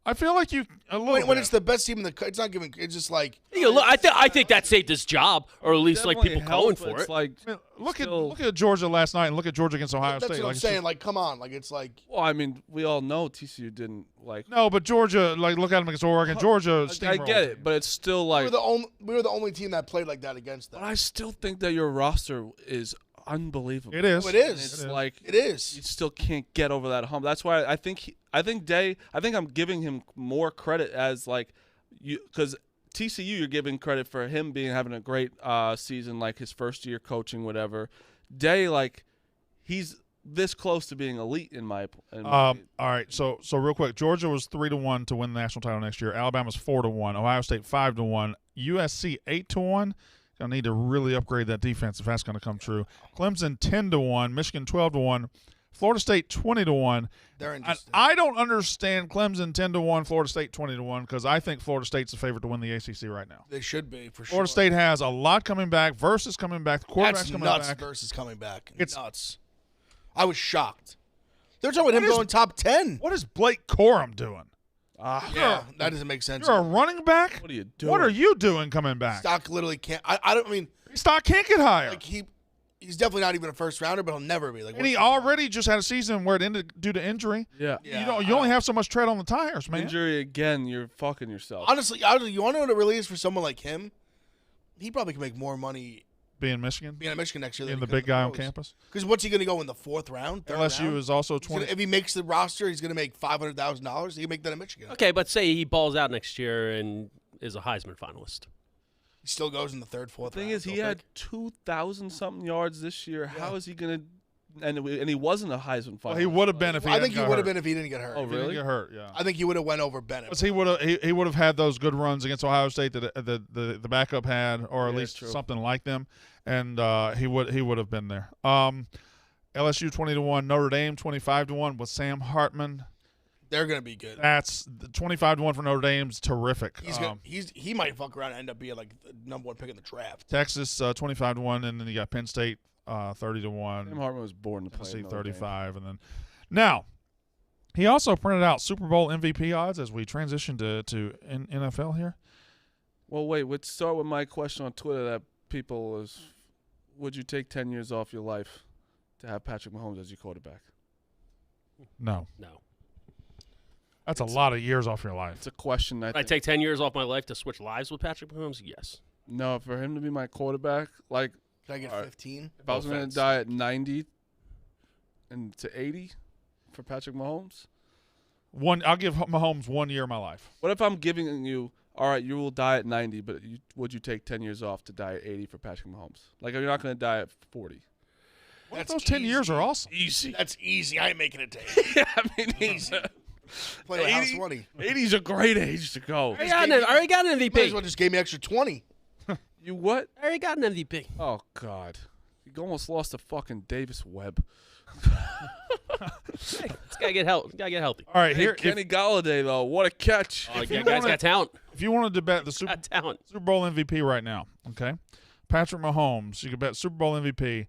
I feel like when it's the best team in the it's not giving. It's just like I think that saved his job, or at least like people calling for it. Like, I mean, look at Georgia last night and look at Georgia against Ohio State. That's what I'm saying. Like, come on. Like, it's like. Well, I mean, we all know TCU didn't like. No, but Georgia, like, look at them against Oregon. Georgia. I get it, but it's still like we were the only team that played like that against them. But I still think that your roster is unbelievable. It is. Oh, it is. It's like it is. You still can't get over that hump. That's why I think I'm giving him more credit as like you, because TCU you're giving credit for him having a great season, like his first year coaching, whatever. Day, like he's this close to being elite in my all right, so real quick, Georgia was 3-1 to win the national title next year. Alabama's 4-1. Ohio State 5-1. USC 8-1. Gonna need to really upgrade that defense if that's gonna come true. Clemson 10-1. Michigan 12-1. Florida State 20-1. They're interesting. I don't understand Clemson 10-1, Florida State 20-1, because I think Florida State's the favorite to win the ACC right now. They should be for sure. Florida State has a lot coming back. Versus coming back. The quarterback's coming nuts. back. Versus coming back. It's nuts. I was shocked. They're talking about him going top 10. What is Blake Corum doing? Yeah, that doesn't make sense. You're a running back? What are you doing? What are you doing coming back? Stock literally can't. I don't mean. Stock can't get higher. Like he's definitely not even a first rounder, but he'll never be. Like, and he already just had a season where it ended due to injury. Yeah. You only have so much tread on the tires, man. Injury again, you're fucking yourself. Honestly, you want to know what it really is for someone like him? He probably can make more money Being Michigan? Being at Michigan next year. Being the big guy on campus? Because what's he going to go in the 4th round? LSU round? is also 20. If he makes the roster, he's going to make $500,000. He can make that in Michigan. Okay, but say he balls out next year and is a Heisman finalist. He still goes in the 3rd, 4th round. The thing is, he had 2,000-something yards this year. How is he going to – and he wasn't a Heisman finalist. Well, he would have been if he I think he would have been if he didn't get hurt. Oh, If he didn't really? get hurt, yeah. I think he would have went over Bennett. Because he would have had those good runs against Ohio State that the backup had, or at Yeah, least true. something like them, and he would have been there. LSU 20-1, Notre Dame 25-1 with Sam Hartman. They're going to be good. That's 25-1 for Notre Dame's terrific. He might fuck around and end up being like the #1 pick in the draft. Texas 25-1, and then you got Penn State 30-1. Sam Hartman was born to play. Tennessee at Notre Dame. 35, and then now he also printed out Super Bowl MVP odds as we transition to NFL here. Well, wait. Let's start with my question on Twitter that people is, would you take 10 years off your life to have Patrick Mahomes as your quarterback? No, No. that's a lot of years off your life. It's a question. I take 10 years off my life to switch lives with Patrick Mahomes? Yes. No, for him to be my quarterback, like Can I get All right. 15? if I was going to die at 90 and to 80 for Patrick Mahomes, I'll give Mahomes 1 year of my life. what if I'm giving you, all right, you will die at 90, but would you take 10 years off to die at 80 for Patrick Mahomes? Like, you're not going to die at 40. What if That's those 10 years easy. are awesome? Easy. That's easy. I ain't making it 10. Yeah, I mean, easy. Play the house 80? 20. 80 is a great age to go. I already got an Might as MVP. well just gave me extra 20. You what? I already got an MVP. Oh, God. You almost lost to fucking Davis Webb. Hey, it's gotta get healthy. All right, Hey, here. Kenny Galladay, though. What a catch. Oh, you you guys wanna- got talent. If you wanted to bet the Super Got talent. Bowl MVP right now, okay, Patrick Mahomes, you could bet Super Bowl MVP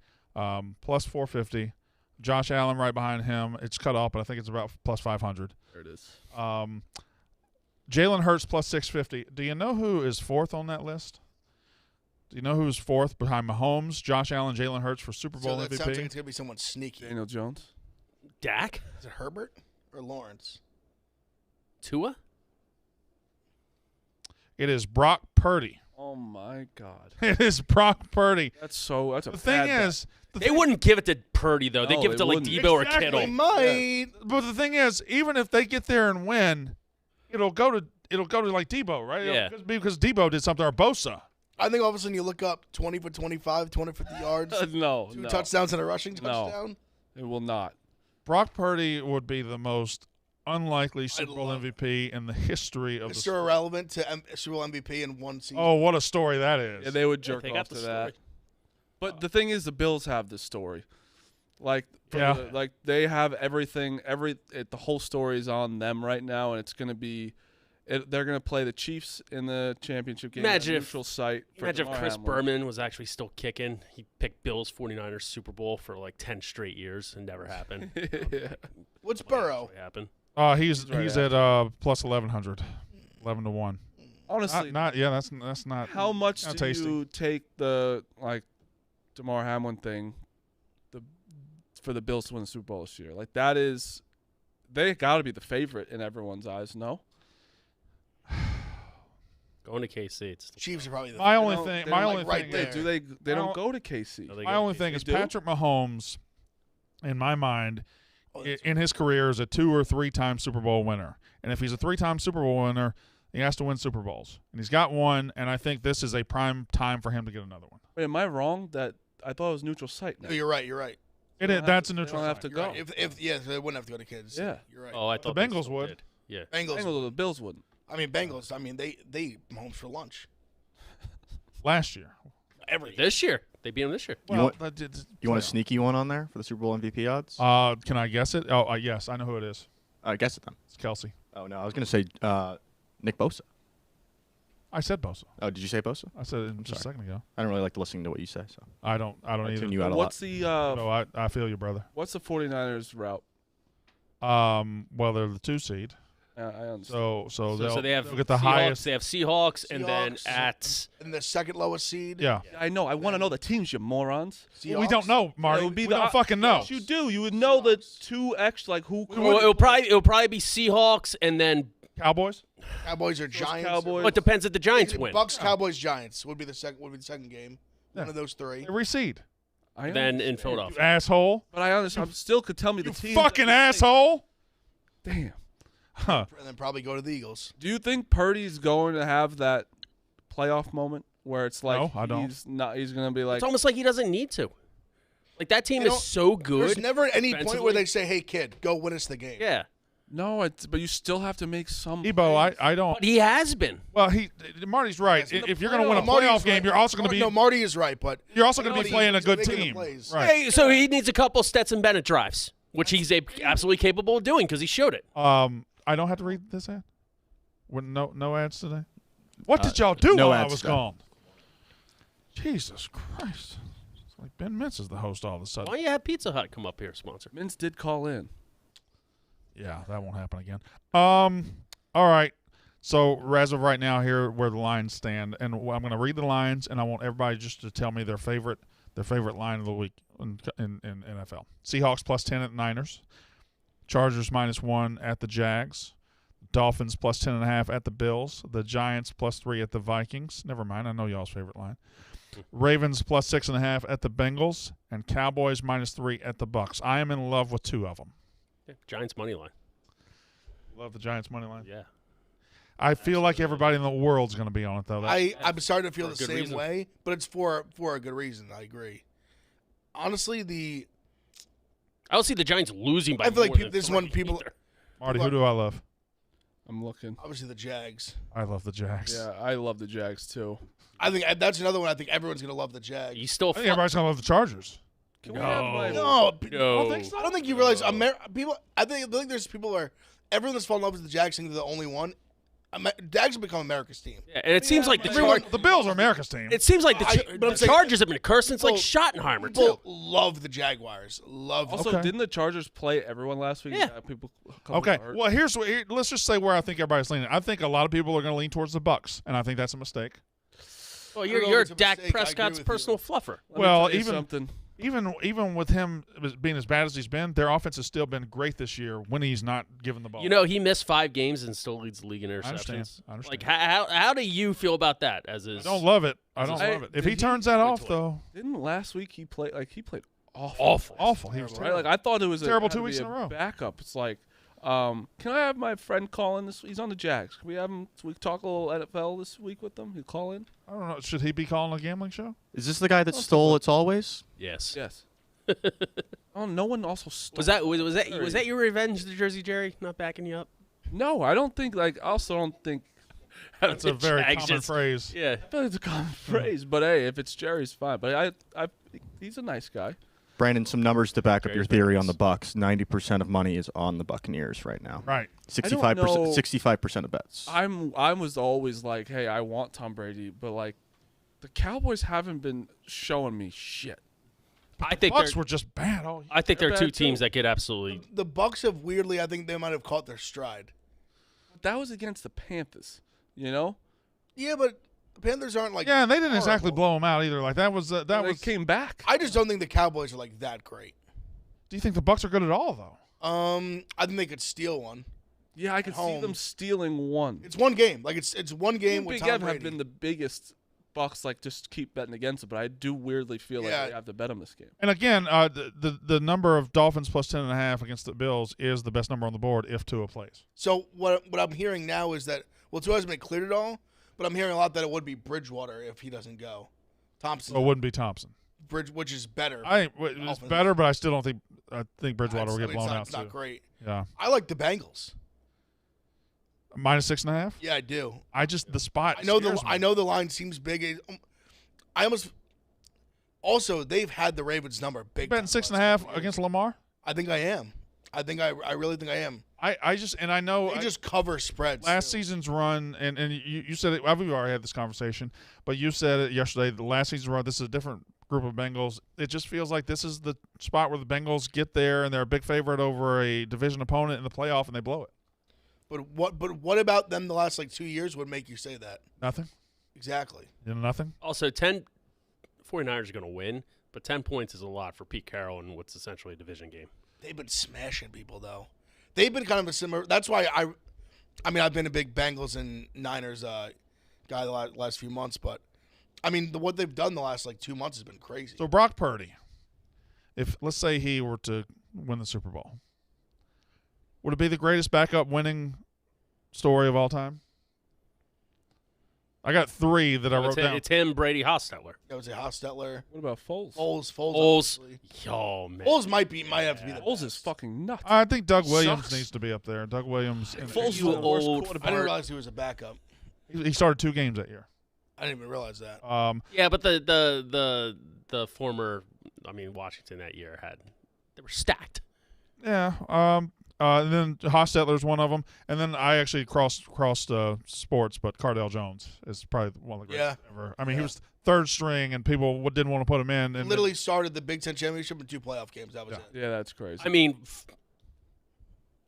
plus 450. Josh Allen right behind him. It's cut off, but I think it's about plus 500. There it is. Jalen Hurts plus 650. Do you know who is 4th on that list? Do you know who's 4th behind Mahomes, Josh Allen, Jalen Hurts for Super Bowl So that MVP? sounds like it's going to be someone sneaky. Daniel Jones. Dak? Is it Herbert or Lawrence? Tua? It is Brock Purdy. Oh, my God. It is Brock Purdy. That's a The thing bad is, They wouldn't give it to Purdy, though. They No, give it they to, like, wouldn't. Debo or Exactly. Kittle. They might. but the thing is, even if they get there and win, it'll go to like Debo, right? Yeah. Because Debo did something, or Bosa. I think all of a sudden you look up 20 for 25, 250 yards, bet. No, two no. touchdowns and a rushing No. touchdown. It will not. Brock Purdy would be the most unlikely Super Bowl love it. MVP in the history of It's the still irrelevant to Super Bowl MVP in one season. Oh, what a story that is. Yeah, they would jerk they off got to the that. story. But the thing is, the Bills have this story. Like, Yeah. like they have everything. The whole story is on them right now, and it's going to be. They're going to play the Chiefs in the championship game. Imagine at a if- neutral site. for Imagine if Damar Chris Hamlin. Berman was actually still kicking. He picked Bills 49ers Super Bowl for like 10 straight years and never happened. Yeah. What's Burrow? Actually happened. He's right at plus 1100, 11-1. Honestly, That's not. how much not do tasty. you take the Damar Hamlin thing, for the Bills to win the Super Bowl this year? Like that is, they got to be the favorite in everyone's eyes. No, Going to KC. It's Chiefs are probably the My They only don't- thing. they My don't only like right thing. they there. do. They don't go to KC. No, they My go only KC. thing is do? Patrick Mahomes, in my mind, Oh, that's in his career, is a 2 or 3 time Super Bowl winner. And if he's a 3-time Super Bowl winner, he has to win Super Bowls. And he's got one. And I think this is a prime time for him to get another one. Wait, am I wrong? That I thought it was neutral site. Now. No, you're right. You're right. It is. That's a neutral. don't have site. to You're go. right. If yeah, so they wouldn't have to go to Kansas City. Yeah. You're right. Oh, I thought The they Bengals still would. did. Yeah. Bengals. Bengals, the Bills wouldn't. I mean, Bengals. I mean, they Mahomes for lunch Last year. every year. This year. They beat him this year. Well, You want a sneaky one on there for the Super Bowl MVP odds? Can I guess it? Oh, yes, I know who it is. Guess it then. It's Kelsey. Oh no, I was gonna say Nick Bosa. I said Bosa. Oh, did you say Bosa? I said it just a sorry. second ago. I don't really like listening to what you say, so I don't I either. tune you out a lot. What's the No, I feel you, brother. what's the 49ers route? Well, they're the 2 seed, I understand. so So they'll they have get the Seahawks. highest. They have Seahawks, and then Seahawks. at And the second lowest seed. Yeah, I know. I want to know the teams, you morons. well, we don't know, Marty. It would be we don't fucking know. Yes, you do. You would know the 2X, like who. well, it'll probably be Seahawks, and then Cowboys. Cowboys or Giants. Cowboys. well, it depends if the Giants win. Bucks, Cowboys, Giants would be the second game. One of those three. They reseed. Then in Philadelphia. You asshole. But I understand. Still could tell me the team. Fucking asshole. Damn. Huh. And then probably go to the Eagles. Do you think Purdy's going to have that playoff moment where it's like No, I don't. he's going to be like It's almost like he doesn't need to. Like, that team is so good. There's never any point defensively. where they say, "Hey, kid, go win us the game." Yeah. no, but you still have to make some. Ebo, I don't. But he has been. Well, Marty's right. Yes, in the If you're going to win a Marty's playoff game, right. you're also going to be. No, Marty is right, but You're also going to be playing a good making the team. plays. Right. Hey, so he needs a couple Stetson Bennett drives, which he's absolutely capable of doing because he showed it. I don't have to read this ad. No ads today. What did y'all do no while I ads was today. gone? Jesus Christ! It's like Ben Mintz is the host all of a sudden. Why don't you have Pizza Hut come up here, sponsor? Mints did call in. Yeah, that won't happen again. All right. So as of right now, here where the lines stand, and I'm going to read the lines, and I want everybody just to tell me their favorite line of the week in NFL. Seahawks +10 at the Niners. Chargers -1 at the Jags. Dolphins +10.5 at the Bills. The Giants +3 at the Vikings. Never mind, I know y'all's favorite line. Ravens +6.5 at the Bengals, and Cowboys -3 at the Bucks. I am in love with two of them. Yeah, Giants money line. Love the Giants money line. Yeah. I feel like everybody in the world's going to be on it though. I'm starting to feel For a the good same reason. way, but it's for a good reason. I agree. Honestly, I don't see the Giants losing by I feel like more people, than this 3 one people either. Marty, who do I love? I'm looking. obviously the Jags. I love the Jags. Yeah, I love the Jags too. I think that's another one. I think everyone's gonna love the Jags. You still I think everybody's going to love the Chargers. Can we have my No, No. I don't think you realize people. I think there's people where everyone that's fallen in love with the Jags think they're the only one. Jags have become America's team. Yeah, and it seems like The Bills are America's team. it seems like but the I'm saying- Chargers have been cursed since like People- Schottenheimer People too. love the Jaguars. Love Also, Okay. didn't the Chargers play everyone last week? Yeah. People. Okay. Well, let's just say where I think everybody's leaning. I think a lot of people are going to lean towards the Bucks, and I think that's a mistake. Well, don't know you're if it's a Dak mistake. I agree Prescott's with personal you. fluffer. Well, something. Even with him being as bad as he's been, their offense has still been great this year when he's not given the ball. You know, he missed 5 games and still leads the league in I interceptions. understand. I understand. Like, how do you feel about that? As I is, don't love it. I don't Hey, love it. If did he he- turns that off, to it. though, Didn't last week he played awful? awful. He was Right? terrible. Like I thought it was Terrible had 2 to weeks be in a a row. backup. It's like, can I have my friend call in this? He's on the Jags. Can we have him? So we talk a little NFL this week with him. He'll call in. I don't know. Should he be calling a gambling show? Is this the guy that stole It's Always? yes. Yes. Oh, no one also stole. Was that your revenge, the Jersey Jerry, not backing you up? No, I don't think. Like, I also don't think. That's a very Jags common just- phrase. Yeah. I feel like it's a common phrase, but hey, if it's Jerry's, fine. But he's a nice guy. Brandon, some numbers to back up your Jerry's theory been on the Bucks. 90% of money is on the Buccaneers right now. Right. 65%. know. 65% of bets. I was always like, hey, I want Tom Brady, but like, the Cowboys haven't been showing me shit. I think Bucks they're were just bad all year. I think there are They're 2 bad, teams too. that get absolutely. The Bucks have weirdly. I think they might have caught their stride. But that was against the Panthers, you know. Yeah, but the Panthers aren't like. Yeah, and they didn't exactly horrible. blow him out either. Like that was that They was. came back. I just don't think the Cowboys are like that great. Do you think the Bucks are good at all though? I think they could steal one. Yeah, I could see home. them stealing one. It's one game. Like it's one game with Big Tom Ev Brady. have been the biggest. Bucks like just keep betting against it, but I do weirdly feel like Yeah. they have to bet them this game. And again, the number of Dolphins +10.5 against the Bills is the best number on the board if Tua plays. So what I'm hearing now is that Tua hasn't been cleared at all, but I'm hearing a lot that it would be Bridgewater if he doesn't go. Thompson, So it wouldn't be Thompson. which is better. It's Dolphins. better, but I still don't think. I think Bridgewater will I get mean, blown it's not, out it's not too. great. Yeah, I like the Bengals. -6.5. Yeah, I do. I just the spot. I know scares me. I know the line seems big. I almost. Also, they've had the Ravens number big. You betting time the 6.5 last couple against years. Lamar. I think I am. I really think I am. I just and I know They just cover spreads. last too. season's run and you said it. We've already had this conversation, but you said it yesterday. The last season's run. This is a different group of Bengals. It just feels like this is the spot where the Bengals get there and they're a big favorite over a division opponent in the playoff and they blow it. But what about them the last 2 years would make you say that? Nothing. Exactly. You know, nothing. Also, 49ers are going to win, but 10 points is a lot for Pete Carroll in what's essentially a division game. They've been smashing people though. They've been kind of a similar. That's why I mean I've been a big Bengals and Niners guy the last few months, but I mean, what they've done the last 2 months has been crazy. So Brock Purdy, if let's say he were to win the Super Bowl, would it be the greatest backup winning story of all time? I got 3 that I wrote down. It's him, Brady, Hostetler. I would say Hostetler. What about Foles? Foles. Foles. Oh, man. Foles might have to be the Foles best. is fucking nuts. I think Doug Williams Sucks. needs to be up there. Doug Williams. Foles He's was the the worst old quarterback. I didn't realize he was a backup. He started 2 games that year. I didn't even realize that. Yeah, but the former, Washington that year they were stacked. Yeah. And then Hostetler's one of them. And then I actually crossed sports, but Cardale Jones is probably one of the greatest ever. I mean, he was 3rd string, and people didn't want to put him in. And Literally started the Big Ten championship in 2 playoff games. That was it. Yeah, that's crazy. I mean,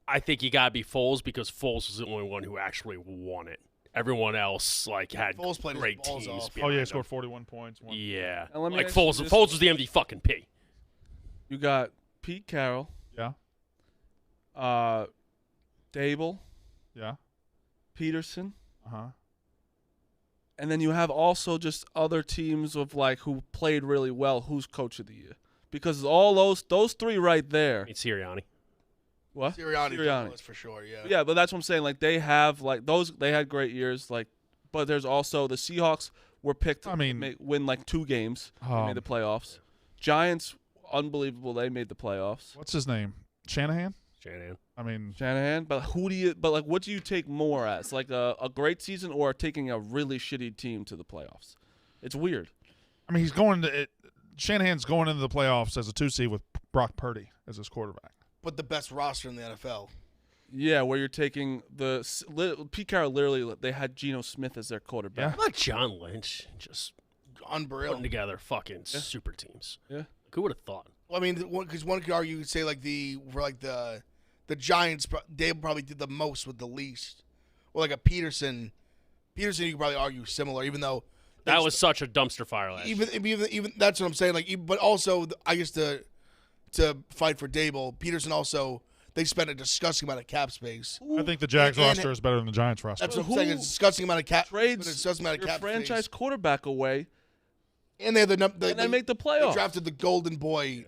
I think you got to be Foles because Foles was the only one who actually won it. Everyone else had Foles played his great balls teams. off. Oh, yeah, he behind scored him. 41 points. Yeah. Now, let me Like ask you Foles. this. Foles was the MVP fucking P. You got Pete Carroll, Yeah. Dable, Yeah. Peterson, Uh-huh. and then you have also just other teams of who played really well. Who's coach of the year? Because all those 3 right there. Sirianni. What? Sirianni was for sure. Yeah. Yeah, but that's what I'm saying. They have those. They had great years. But there's also the Seahawks were picked. I mean- to win 2 games. They made the playoffs. Giants, unbelievable. They made the playoffs. What's his name? Shanahan? Shanahan. I mean, Shanahan, but who do you? But what do you take more as a great season or taking a really shitty team to the playoffs? It's weird. he's going to Shanahan's going into the playoffs as a 2 seed with Brock Purdy as his quarterback. But the best roster in the NFL. Yeah, where you're taking Pete Carroll. Literally, they had Geno Smith as their quarterback. How about John Lynch just Unreal. putting together fucking super teams? Yeah. Who would have thought? Well, I mean, because one could argue, say the Giants, they probably did the most with the least. Or a Peterson. Peterson, you could probably argue similar, even though That was such a dumpster fire last year. even that's what I'm saying. But also, I guess to fight for Dable, Peterson also they spent a disgusting amount of cap space. I think the Jags And- roster is better than the Giants roster. That's what I'm saying. It's a disgusting amount of cap. Trades a disgusting amount of your cap franchise space. quarterback away, And they had and they make the They playoffs. drafted the Golden Boy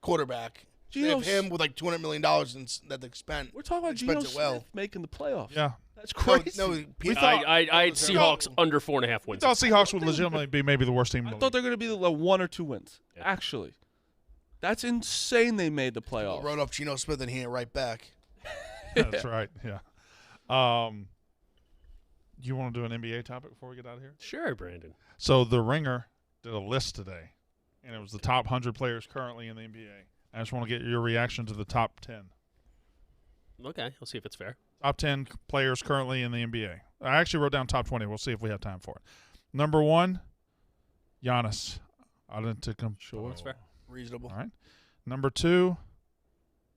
quarterback. They have him with $200 million that they spent. We're talking about They spent Geno it well. Smith making the playoffs. Yeah. That's No, crazy. no, Pete, I had Seahawks under 4.5 I wins. thought Seahawks would legitimately be maybe the worst team in I the thought league. they're going to be 1 or 2 wins. Yeah. Actually, that's insane. They made the playoffs. wrote off Geno Smith and he ain't right back. That's right. Yeah. You want to do an NBA topic before we get out of here? Sure, Brandon. So the Ringer did a list today, and it was the top 100 players currently in the NBA. I just want to get your reaction to the top 10. Okay, we'll see if it's fair. Top 10 players currently in the NBA. I actually wrote down top 20. We'll see if we have time for it. Number 1, Giannis. Sure. That's fair. Reasonable. All right. Number 2,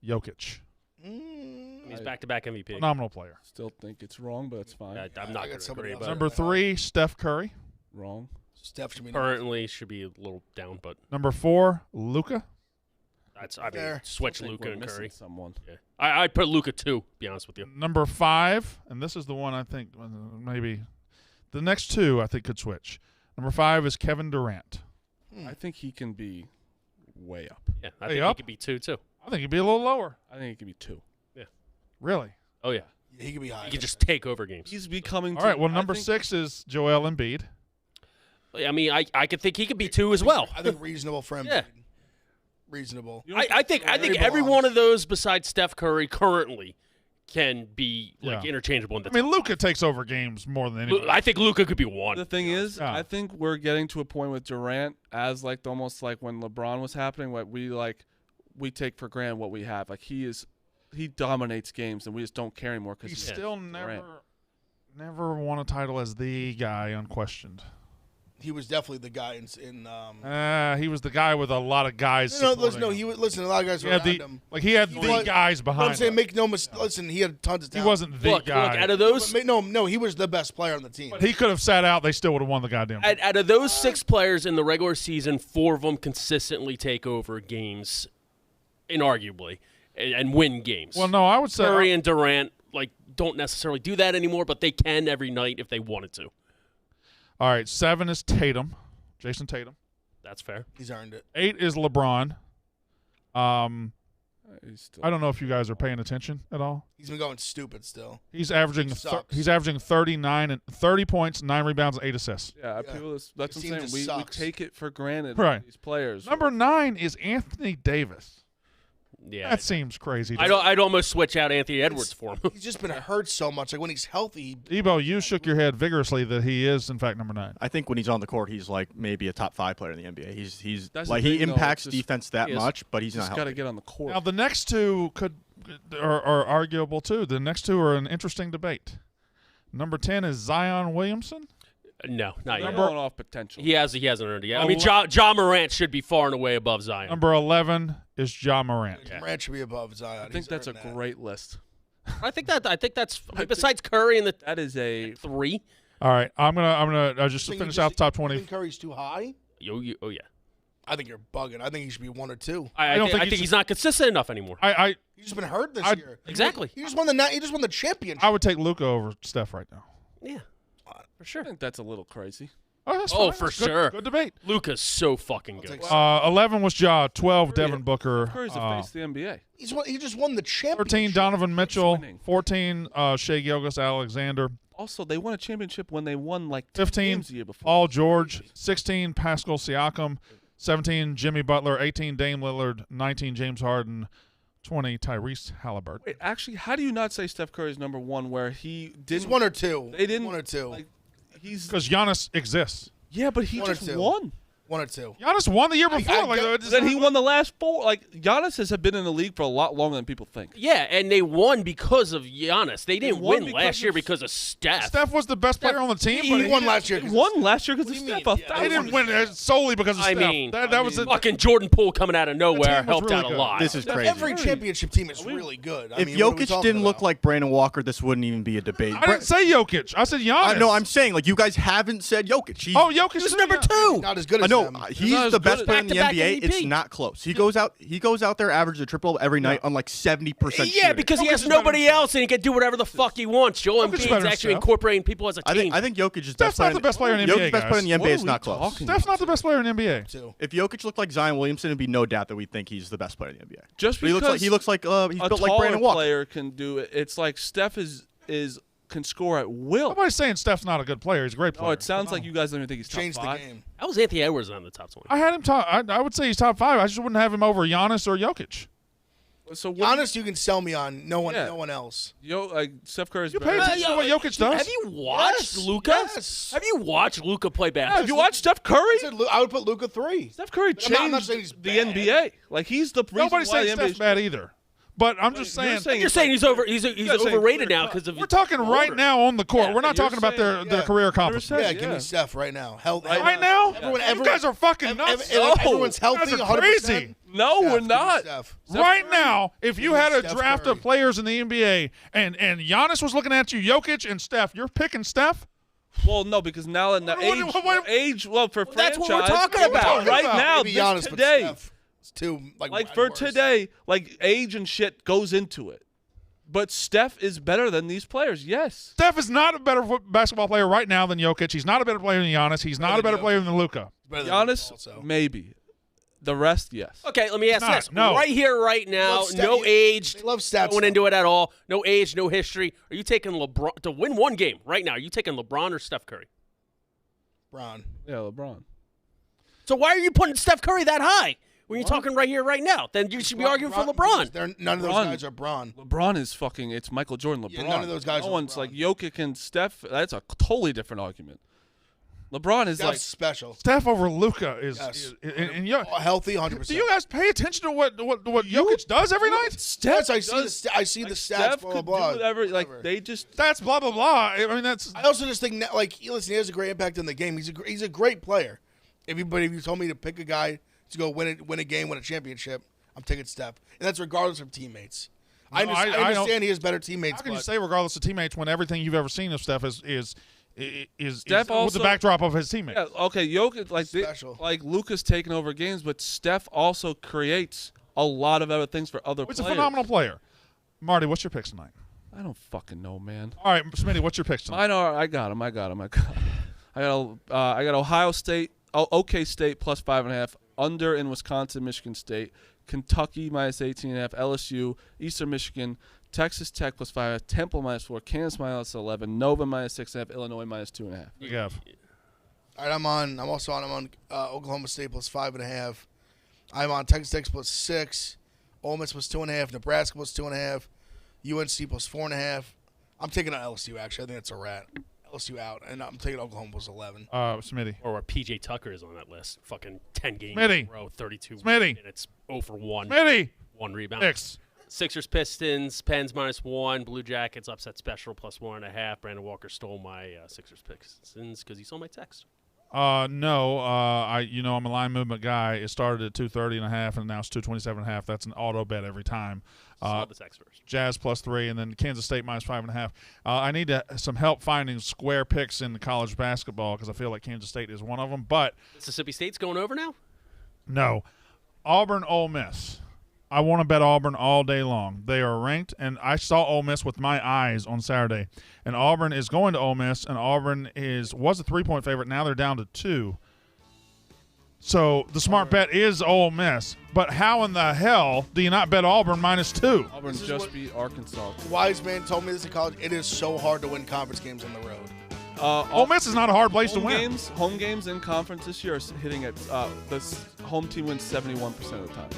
Jokic. He's back-to-back MVP. Phenomenal player. Still think it's wrong, but it's fine. I'm I not got going to somebody agree, else. but Number 3, Steph Curry. Wrong. Steph should be currently should be a little down, but Number 4, Luka. Fair. switch I think Luka we're and missing Curry. Someone. Yeah. I'd put Luka 2, to be honest with you. Number 5, and this is the one I think maybe the next 2 I think could switch. Number 5 is Kevin Durant. I think he can be way up. Yeah, I Hey, think up? he could be 2 too. I think he'd be a little lower. I think he can be 2. Really? Oh yeah, Yeah, he could be high. he could just take over games. He's becoming. All right. Well, I number think- 6 is Joel Embiid. I mean, I could think he could be 2 as well. I think reasonable for him. Yeah. Reasonable. You don't I think He every belongs. one of those besides Steph Curry currently can be Yeah. interchangeable in the I mean, Luka takes over games more than anybody. I think Luka could be 1. The thing is, Yeah. I think we're getting to a point with Durant as almost like when LeBron was happening, what we take for granted what we have. He dominates games and we just don't care anymore because He he's still Durant. never won a title as the guy, unquestioned. He was definitely the guy in He was the guy with a lot of guys. No, supporting listen, no, him. he was listen. A lot of guys He were had around the him. he had He the was- guys But behind I'm saying, him. make no mistake. Listen, he had tons of He talent. wasn't the Look, guy. out of those No, he was the best player on the team. He could have sat out. They still would have won the goddamn. out of those 6 players in the regular season, 4 of them consistently take over games, inarguably, and win games. Well, no, I would say Curry and Durant don't necessarily do that anymore, but they can every night if they wanted to. All right, 7 is Tatum, Jason Tatum. That's fair. He's earned it. 8 is LeBron. Still, I don't know if you guys are paying attention at all. He's been going stupid still. He's averaging he's averaging 30 points, 9 rebounds, and 8 assists. yeah, people. That's what I'm saying. We take it for granted. Right. These players. Number 9 is Anthony Davis. Yeah. That seems crazy. I'd almost switch out Anthony Edwards for him. He's just been hurt so much. Like when he's healthy, Debo, you shook your head vigorously that he is in fact number 9. I think when he's on the court, he's like maybe a top 5 player in the NBA. He's That's like the he thing, though, impacts it's just- defense that he is- much, but he's not just got to healthy. get on the court. Now the next two are arguable too. The next two are an interesting debate. Number 10 is Zion Williamson. No, not They're yet. going off potential. He hasn't earned it yet. I mean, Ja Morant should be far and away above Zion. Number 11 is Ja Morant. Morant should be above Zion. I think that's a great list. I think that's besides Curry and That is a 3. All right, I'm gonna just finish out the top 20. You think Curry's too high? Oh yeah. I think you're bugging. I think he should be 1 or 2. I don't think think he's not consistent enough anymore. He's just been hurt this I- year. Exactly. He just won the championship. I would take Luka over Steph right now. Yeah, for I sure. think that's a little crazy. Oh, that's Oh, fine. for That's good- sure. Good debate. Luka's so fucking good. take 11 was Ja. 12 Devin Booker. Curry's the face of the NBA. He just won the championship. 13 Donovan Mitchell. winning. 14 Shai Gilgeous-Alexander. Also, they won a championship when they won like 10 15 games the year before. Paul George. 16 Pascal Siakam. 17 Jimmy Butler. 18 Dame Lillard. 19 James Harden. 20 Tyrese Halliburton. Wait, actually, how do you not say Steph Curry's number 1 where he didn't? He's 1 or 2. They didn't 1 or 2. Like, he's Because Giannis exists. yeah, but he 1 or just 2. won. 1 or 2. Giannis won the year before. I like, get- it's Then not- he won the last 4. Like Giannis has been in the league for a lot longer than people think. Yeah, and they won because of Giannis. They didn't won win because last year of- because of Steph. Steph was the best player on the team, He but won last year. He won last year because of What do you Steph. mean? Yeah, he didn't win solely because of I Steph. mean- that was it. Fucking Jordan Poole coming out of team nowhere was helped really out a good. lot. This is crazy. Every championship team is really good. I If mean, what are we Jokic talking didn't look about? like Brandon Walker, this wouldn't even be a debate. I didn't say Jokic. I said Giannis. No, I'm saying like you guys haven't said Jokic. He's, Jokic He was too, number yeah. 2. not as good I as know them. he's not as the good best as- player in the Back-to-back NBA. It's MVP. not close. He goes out there, averages a triple every night on like 70%. Yeah, because he Jokic has is better nobody than else and he can do whatever the fuck he wants. Joel Jokic is Embiid's better than actually Steph. incorporating people as a team. I think Jokic is Steph's not the best player in the NBA, Jokic's best player in the guys. NBA What is are not we close. talking Steph's not the best player in the NBA. Too. If Jokic looked like Zion Williamson, it'd be no doubt that we think he's the best player in the NBA. Just But because he looks like he's a built like taller Brandon Walker. player can do it. It's like Steph can score at will. Nobody's saying Steph's not a good player. He's a great player. Oh, it sounds like you guys don't even think he's top Changed the 5. game. How was Anthony Edwards on the top 20? I had him top. I would say he's top 5. I just wouldn't have him over Giannis or Jokic. So what? Honest, you can sell me on no one else. Like Steph Curry's You better. pay attention to what Jokic does. Have you watched Yes, Luka? yes. Have you watched Luka play Yeah, basketball? have you watched Steph Curry? I would put Luka 3. Steph Curry I'm not changed saying he's the bad. NBA. Like he's the reason Nobody's why saying the Steph's NBA. bad either. But I'm just You're saying. saying You're saying he's over. He's guys saying overrated clear now cut. because of. We're talking right older. now on the court. Yeah, We're not you're talking about their saying- career yeah. accomplishments. Yeah, give me Steph right now. Right now? Everyone, You guys are fucking nuts. everyone's healthy. You guys are 100%. crazy. No, Steph, we're give me not. Steph. Right now, if you had a Steph draft Curry. of players in the NBA and Giannis was looking at you, Jokic and Steph, you're picking Steph? Well, no, because now in the What- age, well, for that's what we're franchise, talking no, about. right about. now, Maybe this Giannis, but today, Steph is too like for worse. today, like age and shit goes into it. But Steph is better than these players. Yes. Steph is not a better basketball player right now than Jokic. He's not a better player than Giannis. He's not a better player than Luka. Better than Giannis, also. maybe. The rest, yes. Okay, let me ask not. this. No. Right here, right now, Love stat- no age. They love stats. Going into it at all. No age, no history. Are you taking LeBron to win one game right now? Are you taking LeBron or Steph Curry? Bron. Yeah, LeBron. So why are you putting Steph Curry that high when you're talking right here, right now? Then you should be arguing for LeBron. None of those LeBron. guys are Bron. LeBron is fucking. It's Michael Jordan. LeBron. Yeah, none of those guys No are one's LeBron. like Jokic and Steph. That's a totally different argument. LeBron is Steph's like. special. Steph over Luka is, Yes. and Healthy, 100%. do you guys pay attention to what Jokic does every night? Yes, I see does- I see the like, stats. Steph Blah could blah do blah. whatever. Like Whatever. they just. That's blah blah blah. I mean, that's I also just think that, like, listen, he has a great impact in the game. He's a great player. If you told me to pick a guy to go win a game, win a championship, I'm taking Steph, and that's regardless of teammates. I No, I don't- understand he has better teammates. how can you but say regardless of teammates when everything you've ever seen of Steph is Steph with also- the backdrop of his teammates? Yeah, okay, Jokic Special. like Luka's taking over games, but Steph also creates a lot of other things for other He's players. a phenomenal player. Marty, what's your picks tonight? I don't fucking know, man. All right, Smitty, what's your picks tonight? Mine are. I got him. I got Ohio State, OK State plus 5.5. Under in Wisconsin, Michigan State, Kentucky minus 18.5. LSU, Eastern Michigan, Texas Tech plus 5.5. Temple minus 4. Kansas minus 11. Nova minus 6.5. Illinois minus 2.5. You have. All right, I'm on Oklahoma State plus 5.5. I'm on Texas Tech plus 6. Ole Miss plus 2.5. Nebraska plus 2.5. UNC plus 4.5. I'm taking on LSU, actually. I think that's a rat. LSU out. And I'm taking Oklahoma plus 11. Smitty. Or where PJ Tucker is on that list. Fucking 10 games Smitty. in a row, 32 Smitty. minutes, 0 for 1. Smitty. 1 rebound. Six. Sixers, Pistons, Pens minus 1. Blue Jackets upset special plus 1.5. Brandon Walker stole my Sixers Pistons because he saw my text. No. I'm a line movement guy. It started at 230.5 and now it's 227.5. That's an auto bet every time. Saw the text first. Jazz plus 3 and then Kansas State minus 5.5. I need some help finding square picks in college basketball because I feel like Kansas State is one of them. But Mississippi State's going over now? no, Auburn, Ole Miss. I want to bet Auburn all day long. They are ranked, and I saw Ole Miss with my eyes on Saturday. And Auburn is going to Ole Miss, and Auburn was a 3-point favorite. Now they're down to 2. So the smart bet is Ole Miss. But how in the hell do you not bet Auburn minus 2? Auburn just beat Arkansas. Wise man told me this in college. It is so hard to win conference games on the road. Ole Miss is not a hard place to win. Home games in conference this year are hitting at the home team wins 71% of the time.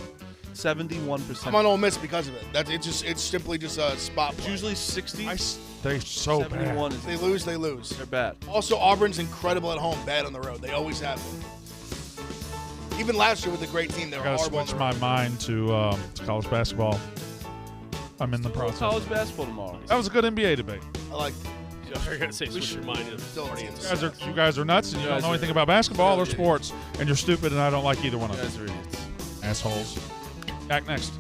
71%. I'm on Ole Miss because of it. It's simply just a spot play. It's usually 60. They're so 71 bad. They lose, they lose. They're bad. Also, Auburn's incredible at home, bad on the road. They always have been. Even last year with a great team, they were I gotta horrible on switch the my road. mind to college basketball. I'm in the process. College basketball tomorrow. That was a good NBA debate. I like You're going to say switch your mind. still a team. You guys are nuts and you don't know anything about basketball or sports, and you're stupid, and I don't like either one of You them. guys are idiots. Assholes. Back next.